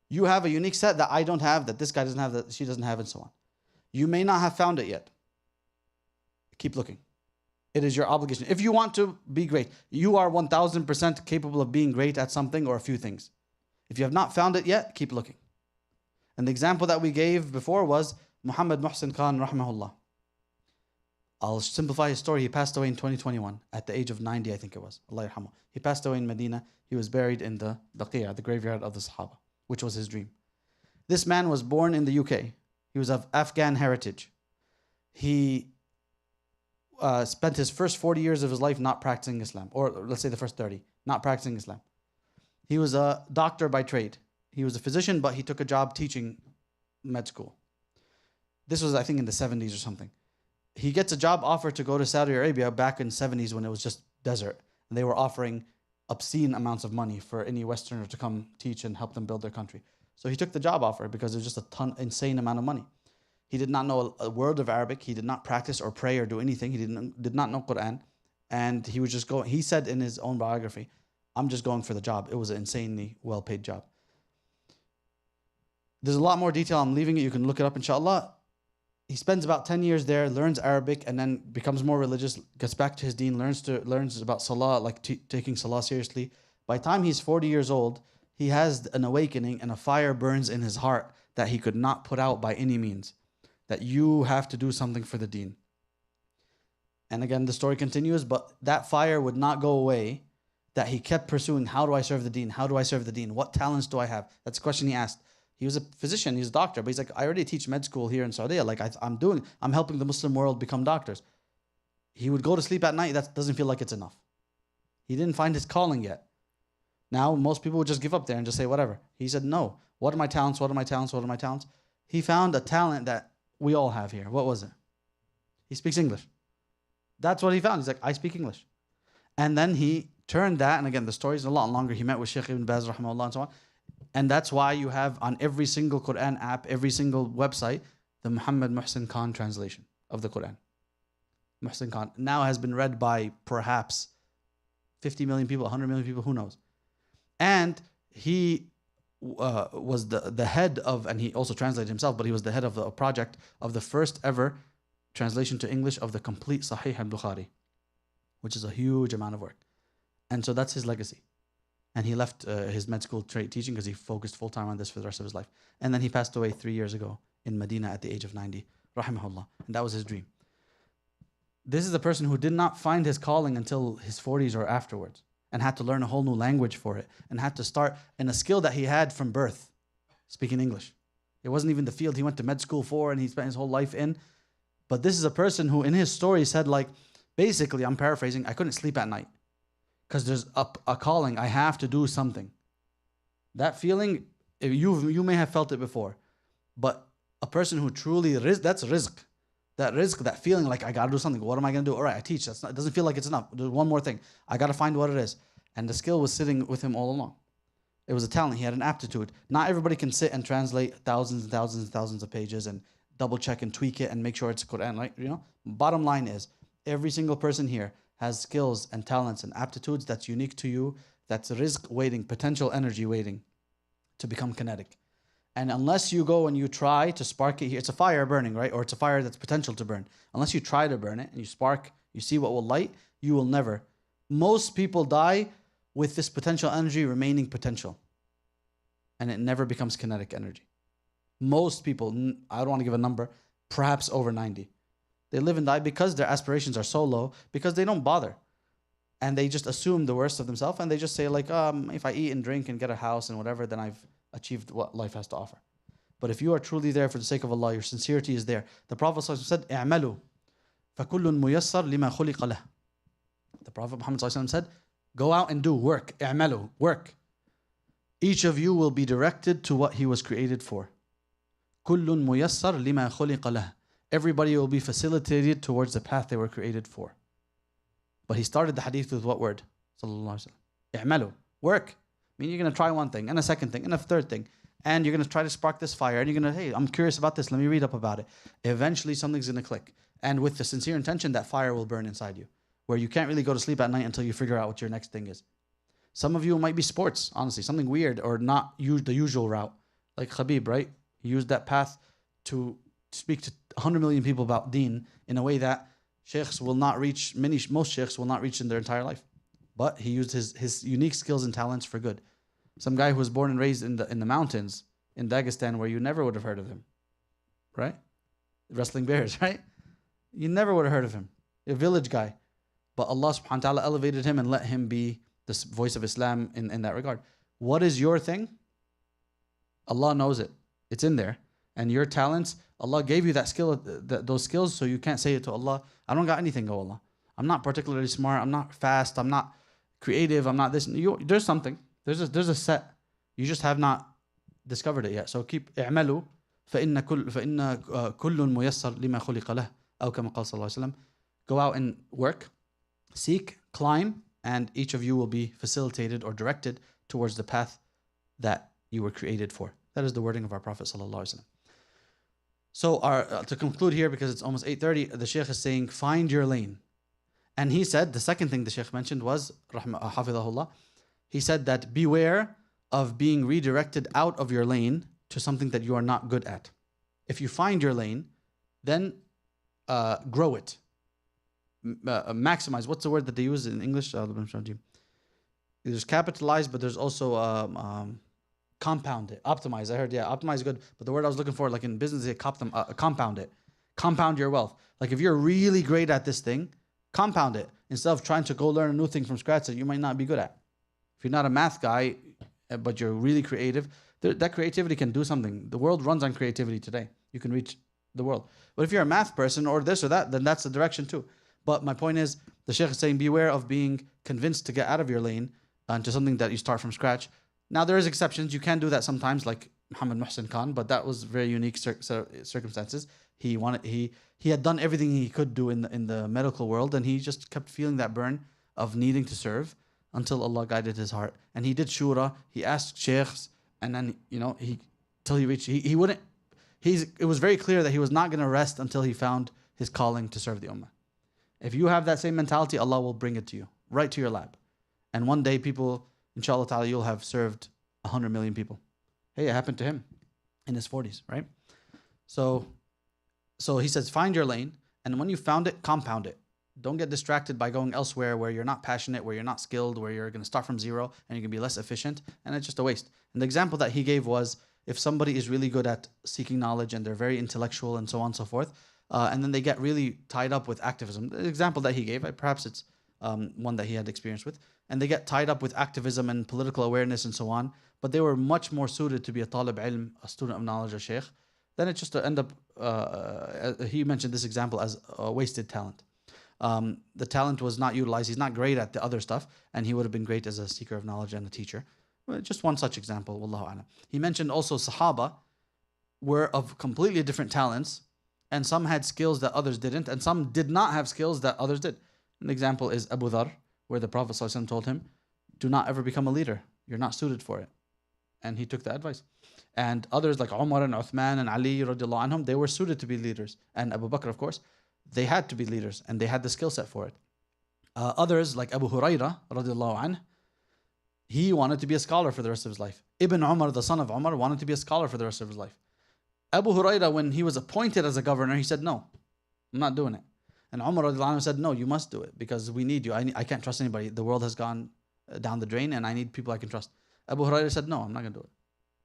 You have a unique set that I don't have, that this guy doesn't have, that she doesn't have, and so on. You may not have found it yet. Keep looking. It is your obligation. If you want to be great, you are 1000% capable of being great at something or a few things. If you have not found it yet, keep looking. And the example that we gave before was Muhammad Muhsin Khan, rahmahullah. I'll simplify his story. He passed away in 2021 at the age of 90, I think it was. Allah yarhamu. He passed away in Medina. He was buried in the Baqiyah, the graveyard of the Sahaba, which was his dream. This man was born in the UK. He was of Afghan heritage. He spent his first 40 years of his life not practicing Islam, or let's say the first 30, not practicing Islam. He was a doctor by trade. He was a physician, but he took a job teaching med school. This was, I think, in the 70s or something. He gets a job offer to go to Saudi Arabia back in the 70s when it was just desert. And they were offering obscene amounts of money for any Westerner to come teach and help them build their country. So he took the job offer because it was just insane amount of money. He did not know a word of Arabic. He did not practice or pray or do anything. He did not know Quran. And he was just going, he said in his own biography, I'm just going for the job. It was an insanely well-paid job. There's a lot more detail. I'm leaving it. You can look it up, inshallah. He spends about 10 years there, learns Arabic, and then becomes more religious, gets back to his deen, learns about salah, like taking salah seriously. By the time he's 40 years old, he has an awakening and a fire burns in his heart that he could not put out by any means. That you have to do something for the deen. And again, the story continues, but that fire would not go away, that he kept pursuing, how do I serve the deen? How do I serve the deen? What talents do I have? That's the question he asked. He was a physician, he's a doctor, but he's like, I already teach med school here in Saudi. Like I'm helping the Muslim world become doctors. He would go to sleep at night, that doesn't feel like it's enough. He didn't find his calling yet. Now, most people would just give up there and just say whatever. He said, no, what are my talents? What are my talents? What are my talents? He found a talent that we all have here. What was it? He speaks English. That's what he found. He's like, I speak English. And then he turned that, and again, the story is a lot longer. He met with Shaykh Ibn Baz, rahimahullah, and so on. And that's why you have on every single Quran app, every single website, the Muhammad Muhsin Khan translation of the Quran. Muhsin Khan now has been read by perhaps 50 million people, 100 million people, who knows. And he was the head of, and he also translated himself, but he was the head of a project of the first ever translation to English of the complete Sahih al-Bukhari, which is a huge amount of work. And so that's his legacy. And he left his med school teaching because he focused full time on this for the rest of his life. And then he passed away 3 years ago in Medina at the age of 90, rahimahullah. And that was his dream. This is a person who did not find his calling until his 40s or afterwards, and had to learn a whole new language for it, and had to start in a skill that he had from birth, speaking English. It wasn't even the field he went to med school for and he spent his whole life in. But this is a person who in his story said, like, basically, I'm paraphrasing, I couldn't sleep at night because there's a calling. I have to do something. That feeling, you may have felt it before, but a person who truly, that's rizq. That rizq, that feeling like I got to do something. What am I going to do? All right, I teach. It doesn't feel like it's enough. There's one more thing. I got to find what it is. And the skill was sitting with him all along. It was a talent. He had an aptitude. Not everybody can sit and translate thousands and thousands and thousands of pages and double check and tweak it and make sure it's Quran. Right? You know. Bottom line is, every single person here has skills and talents and aptitudes that's unique to you. That's rizq waiting, potential energy waiting to become kinetic. And unless you go and you try to spark it here, it's a fire burning, right? Or it's a fire that's potential to burn. Unless you try to burn it and you spark, you see what will light, you will never. Most people die with this potential energy remaining potential. And it never becomes kinetic energy. Most people, I don't want to give a number, perhaps over 90. They live and die because their aspirations are so low, because they don't bother. And they just assume the worst of themselves, and they just say like, if I eat and drink and get a house and whatever, then I've achieved what life has to offer. But if you are truly there for the sake of Allah, your sincerity is there. The Prophet ﷺ said, اعملوا فكل ميسر لما خلق له. The Prophet Muhammad ﷺ said, go out and do work. اعملوا, work. Each of you will be directed to what he was created for. كل ميسر لما خلق له. Everybody will be facilitated towards the path they were created for. But he started the hadith with what word? Sallallahu Alaihi Wasallam. اعملوا, work. I mean, you're going to try one thing and a second thing and a third thing. And you're going to try to spark this fire. And you're going to, hey, I'm curious about this. Let me read up about it. Eventually, something's going to click. And with the sincere intention, that fire will burn inside you. Where you can't really go to sleep at night until you figure out what your next thing is. Some of you might be sports, honestly. Something weird or not the usual route. Like Khabib, right? He used that path to speak to 100 million people about deen in a way that sheikhs will not reach, most sheikhs will not reach in their entire life. But he used his unique skills and talents for good. Some guy who was born and raised in the mountains in Dagestan where you never would have heard of him. Right? Wrestling bears, right? You never would have heard of him. A village guy. But Allah subhanahu wa ta'ala elevated him and let him be the voice of Islam in that regard. What is your thing? Allah knows it. It's in there. And your talents, Allah gave you that skill, those skills, so you can't say it to Allah, I don't got anything, oh Allah. I'm not particularly smart. I'm not fast. I'm not creative. I'm not this. There's something. There's a set. You just have not discovered it yet. So keep اعملوا فإن كل ميسر لما خلق له أو كما قال صلى الله عليه وسلم. Go out and work, seek, climb, and each of you will be facilitated or directed towards the path that you were created for. That is the wording of our Prophet sallallahu alaihi wasallam. So to conclude here, because it's almost 8:30, the Shaykh is saying, find your lane. And he said, the second thing the Shaykh mentioned was, hafidhahullah, he said that beware of being redirected out of your lane to something that you are not good at. If you find your lane, then grow it. Maximize. What's the word that they use in English? There's capitalize, but there's also compound it. Optimize. I heard, yeah, optimize is good. But the word I was looking for, like in business, they compound it. Compound your wealth. Like if you're really great at this thing, compound it. Instead of trying to go learn a new thing from scratch that you might not be good at. If you're not a math guy, but you're really creative, that creativity can do something. The world runs on creativity today. You can reach the world. But if you're a math person or this or that, then that's the direction too. But my point is, the Shaykh is saying, beware of being convinced to get out of your lane into something that you start from scratch. Now, there is exceptions. You can do that sometimes, like Muhammad Muhsin Khan, but that was very unique circumstances. He had done everything he could do in the medical world, and he just kept feeling that burn of needing to serve until Allah guided his heart. And he did shura. He asked sheikhs, and then till he reached. It was very clear that he was not going to rest until he found his calling to serve the ummah. If you have that same mentality, Allah will bring it to you, right to your lap. And one day, people, inshallah ta'ala, you'll have served 100 million people. Hey, it happened to him in his 40s, right? So he says, find your lane, and when you found it, compound it. Don't get distracted by going elsewhere where you're not passionate, where you're not skilled, where you're going to start from zero and you're going to be less efficient, and it's just a waste. And the example that he gave was if somebody is really good at seeking knowledge and they're very intellectual and so on and so forth, and then they get really tied up with activism. The example that he gave, perhaps it's one that he had experience with, and they get tied up with activism and political awareness and so on, but they were much more suited to be a talib ilm, a student of knowledge, a sheikh, then it's just to end up, he mentioned this example as a wasted talent. The talent was not utilized. He's not great at the other stuff, and he would have been great as a seeker of knowledge and a teacher. Well, just one such example, wallahu a'lam. He mentioned also Sahaba were of completely different talents, and some had skills that others didn't, and some did not have skills that others did. An example is Abu Dhar, where the Prophet ﷺ told him, do not ever become a leader. You're not suited for it. And he took the advice. And others like Umar and Uthman and Ali radiallahu anhum, they were suited to be leaders. And Abu Bakr, of course, they had to be leaders and they had the skill set for it. Others like Abu Hurairah radiallahu anh, he wanted to be a scholar for the rest of his life. Ibn Umar, the son of Umar, wanted to be a scholar for the rest of his life. Abu Hurairah, when he was appointed as a governor, he said, no, I'm not doing it. And Umar radiallahu anh said, no, you must do it because we need you. I can't trust anybody. The world has gone down the drain and I need people I can trust. Abu Hurairah said, no, I'm not going to do it.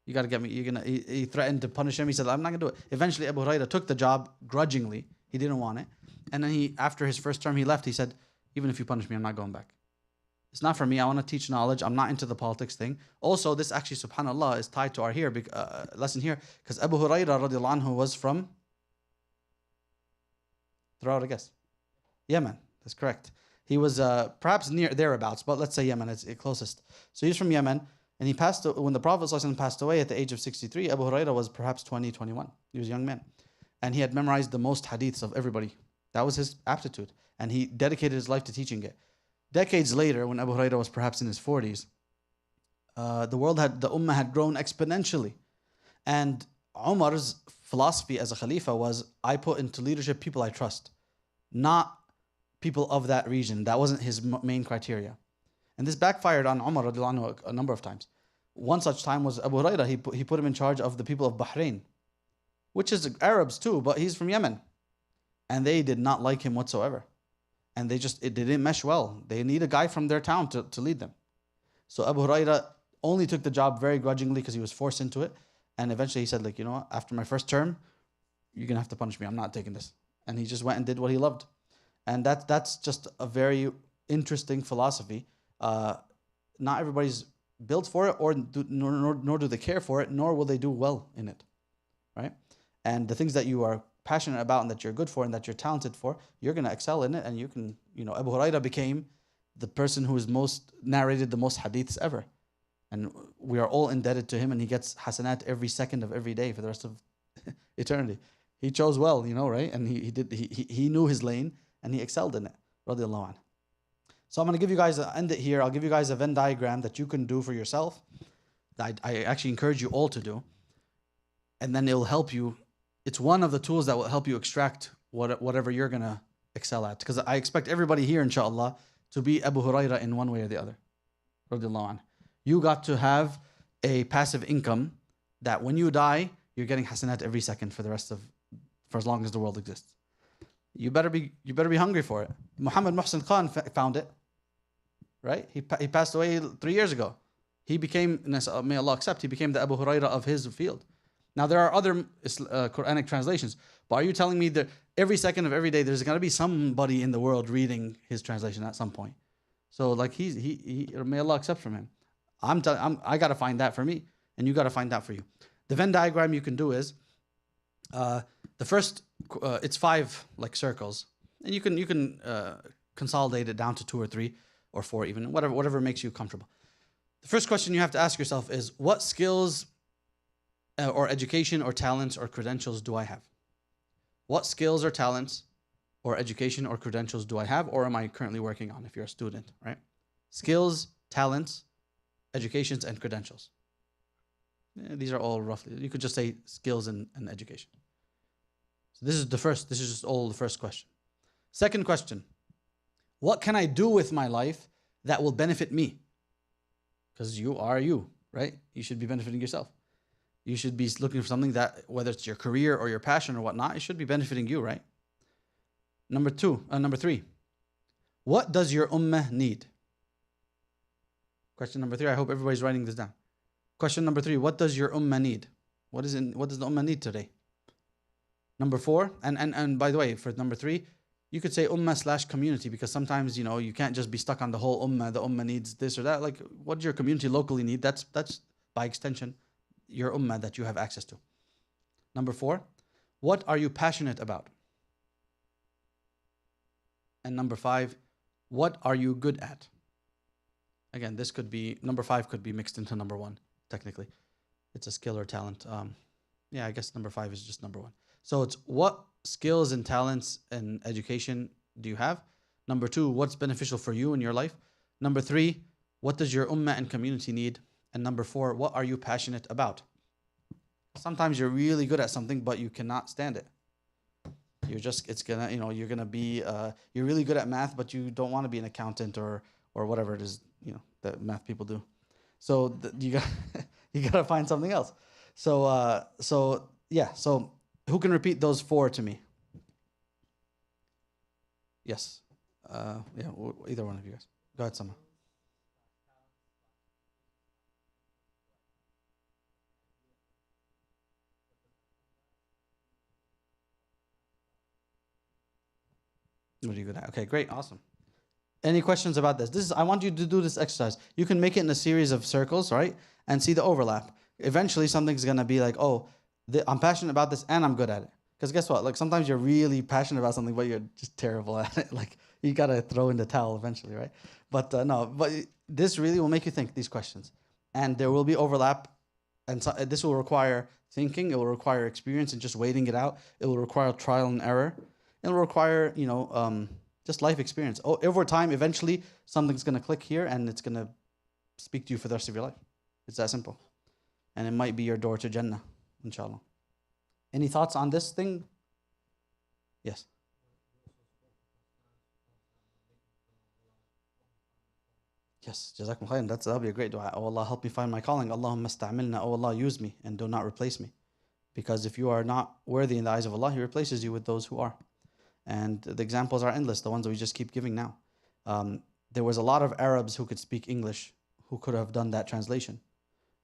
You got to get me. He threatened to punish him. He said, I'm not going to do it. Eventually, Abu Hurairah took the job grudgingly. He didn't want it. And then after his first term, he left. He said, even if you punish me, I'm not going back. It's not for me. I want to teach knowledge. I'm not into the politics thing. Also, this actually, subhanAllah, is tied to our lesson here. Because Abu Hurairah radiallahu anhu was from, throw out a guess. Yemen. That's correct. He was perhaps near thereabouts, but let's say Yemen. It's the closest. So he's from Yemen. And he passed, when the Prophet ﷺ passed away at the age of 63, Abu Hurairah was perhaps 20, 21. He was a young man. And he had memorized the most hadiths of everybody. That was his aptitude. And he dedicated his life to teaching it. Decades later, when Abu Hurairah was perhaps in his 40s, the ummah had grown exponentially. And Umar's philosophy as a Khalifa was, I put into leadership people I trust, not people of that region. That wasn't his main criteria. And this backfired on Umar radiallahu anhu a number of times. One such time was Abu Hurairah. He put him in charge of the people of Bahrain, which is Arabs too, but he's from Yemen. And they did not like him whatsoever. And they didn't mesh well. They need a guy from their town to lead them. So Abu Hurairah only took the job very grudgingly because he was forced into it. And eventually he said, like, you know what, after my first term, you're going to have to punish me. I'm not taking this. And he just went and did what he loved. And that's just a very interesting philosophy. Not everybody's built for it, nor do they care for it, nor will they do well in it, right? And the things that you are passionate about and that you're good for and that you're talented for, you're going to excel in it, and you can, Abu Hurairah became the person who is most narrated the most hadiths ever, and we are all indebted to him, and he gets hasanat every second of every day for the rest of eternity. He chose well, right? And he knew his lane and he excelled in it, radiallahu anhu. So I'm going to give you guys, end it here. I'll give you guys a Venn diagram that you can do for yourself. I actually encourage you all to do. And then it'll help you. It's one of the tools that will help you extract whatever you're going to excel at. Because I expect everybody here, inshallah, to be Abu Hurairah in one way or the other. Radiallahu anhu. You got to have a passive income that when you die, you're getting hasanat every second for as long as the world exists. You better be hungry for it. Muhammad Muhsin Khan found it. Right? He passed away 3 years ago. He became, may Allah accept, he became the Abu Hurairah of his field. Now there are other Quranic translations, but are you telling me that every second of every day there's going to be somebody in the world reading his translation at some point? So like he may Allah accept from him. I got to find that for me, and you got to find that for you. The Venn diagram you can do is the first it's 5 like circles, and you can consolidate it down to 2 or 3 or 4 even, whatever makes you comfortable. The first question you have to ask yourself is, what skills or education or talents or credentials do I have? What skills or talents or education or credentials do I have, or am I currently working on if you're a student, right? Skills, talents, educations, and credentials. These are all roughly, you could just say skills and education. So this is just all the first question. Second question, what can I do with my life that will benefit me? Because you are you, right? You should be benefiting yourself. You should be looking for something that, whether it's your career or your passion or whatnot, it should be benefiting you, right? Number 3, What does your ummah need? Question number 3. I hope everybody's writing this down. Question number 3. What does your ummah need? What does the ummah need today? Number 4. And by the way, for number 3, you could say ummah / community, because sometimes, you can't just be stuck on the whole ummah. The ummah needs this or that. Like, what does your community locally need? That's by extension your ummah that you have access to. Number 4. What are you passionate about? And number 5. What are you good at? Again, this could be, number 5 could be mixed into number 1, technically. It's a skill or talent. Yeah, I guess number 5 is just number 1. So it's what skills and talents and education do you have? Number 2, what's beneficial for you in your life? Number 3, what does your ummah and community need? And number 4, what are you passionate about? Sometimes you're really good at something, but you cannot stand it. You're gonna be, you're really good at math, but you don't want to be an accountant or whatever it is, that math people do. So you gotta find something else. So who can repeat those 4 to me? Yes. Either one of you guys. Go ahead, Sama. What are you good at? Okay, great, awesome. Any questions about this? I want you to do this exercise. You can make it in a series of circles, right? And see the overlap. Eventually, something's gonna be like, oh, I'm passionate about this and I'm good at it. Because guess what? Like, sometimes you're really passionate about something, but you're just terrible at it. Like, you gotta throw in the towel eventually, right? But this really will make you think these questions, and there will be overlap, and so, this will require thinking. It will require experience and just waiting it out. It will require trial and error. It will require just life experience. Over time, eventually, something's gonna click here, and it's gonna speak to you for the rest of your life. It's that simple, and it might be your door to Jannah, inshallah. Any thoughts on this thing? Yes. Yes, Jazakum khairan. That'll be a great dua. Oh Allah, help me find my calling. Allahumma sta'amilna. Oh Allah, use me and do not replace me. Because if you are not worthy in the eyes of Allah, He replaces you with those who are. And the examples are endless, the ones that we just keep giving now. There was a lot of Arabs who could speak English who could have done that translation.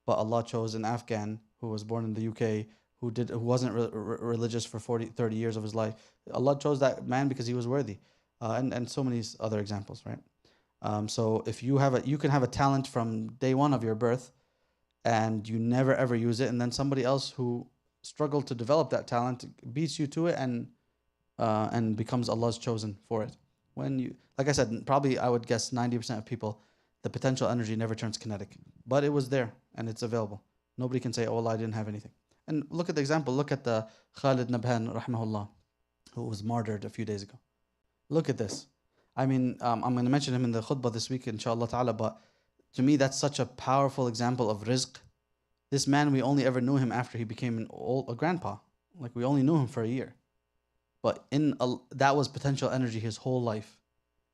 But Allah chose an Afghan who was born in the UK, who wasn't religious for 30 years of his life. Allah chose that man because he was worthy. And so many other examples, right? So if you can have a talent from day one of your birth, and you never ever use it, and then somebody else who struggled to develop that talent beats you to it and becomes Allah's chosen for it. Like I said, probably I would guess 90% of people, the potential energy never turns kinetic, but it was there and it's available. Nobody can say, oh Allah, I didn't have anything. And look at the example. Look at the Khalid Nabhan, rahimahullah, who was martyred a few days ago. Look at this. I mean, I'm going to mention him in the khutbah this week, inshallah ta'ala, but to me, that's such a powerful example of rizq. This man, we only ever knew him after he became a grandpa. Like, we only knew him for a year. But that was potential energy his whole life.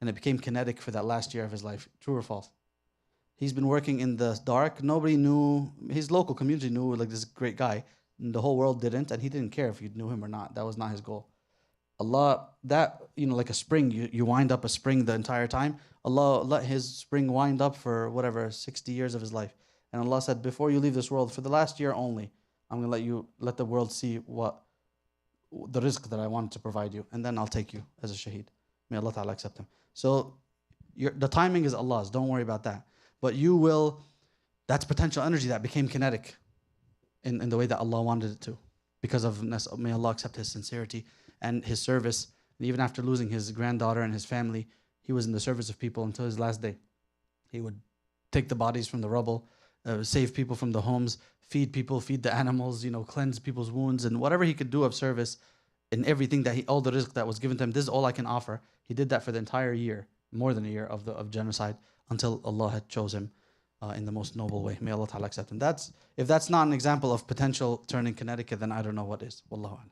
And it became kinetic for that last year of his life. True or false? He's been working in the dark. Nobody knew. His local community knew, like, this great guy. And the whole world didn't. And he didn't care if you knew him or not. That was not his goal. Allah, like a spring, you wind up a spring the entire time. Allah let his spring wind up for 60 years of his life. And Allah said, before you leave this world, for the last year only, I'm going to let the world see what the rizq that I wanted to provide you. And then I'll take you as a shaheed. May Allah Ta'ala accept him. So the timing is Allah's. Don't worry about that. But that's potential energy that became kinetic in the way that Allah wanted it to. Because of, may Allah accept his sincerity and his service. And even after losing his granddaughter and his family, he was in the service of people until his last day. He would take the bodies from the rubble, save people from the homes, feed people, feed the animals, cleanse people's wounds, and whatever he could do of service in everything all the rizq that was given to him. This is all I can offer. He did that for the entire year, more than a year of genocide, until Allah had chose him in the most noble way. May Allah Ta'ala accept him. If that's not an example of potential turning kinetic, then I don't know what is. Wallahu a'lam.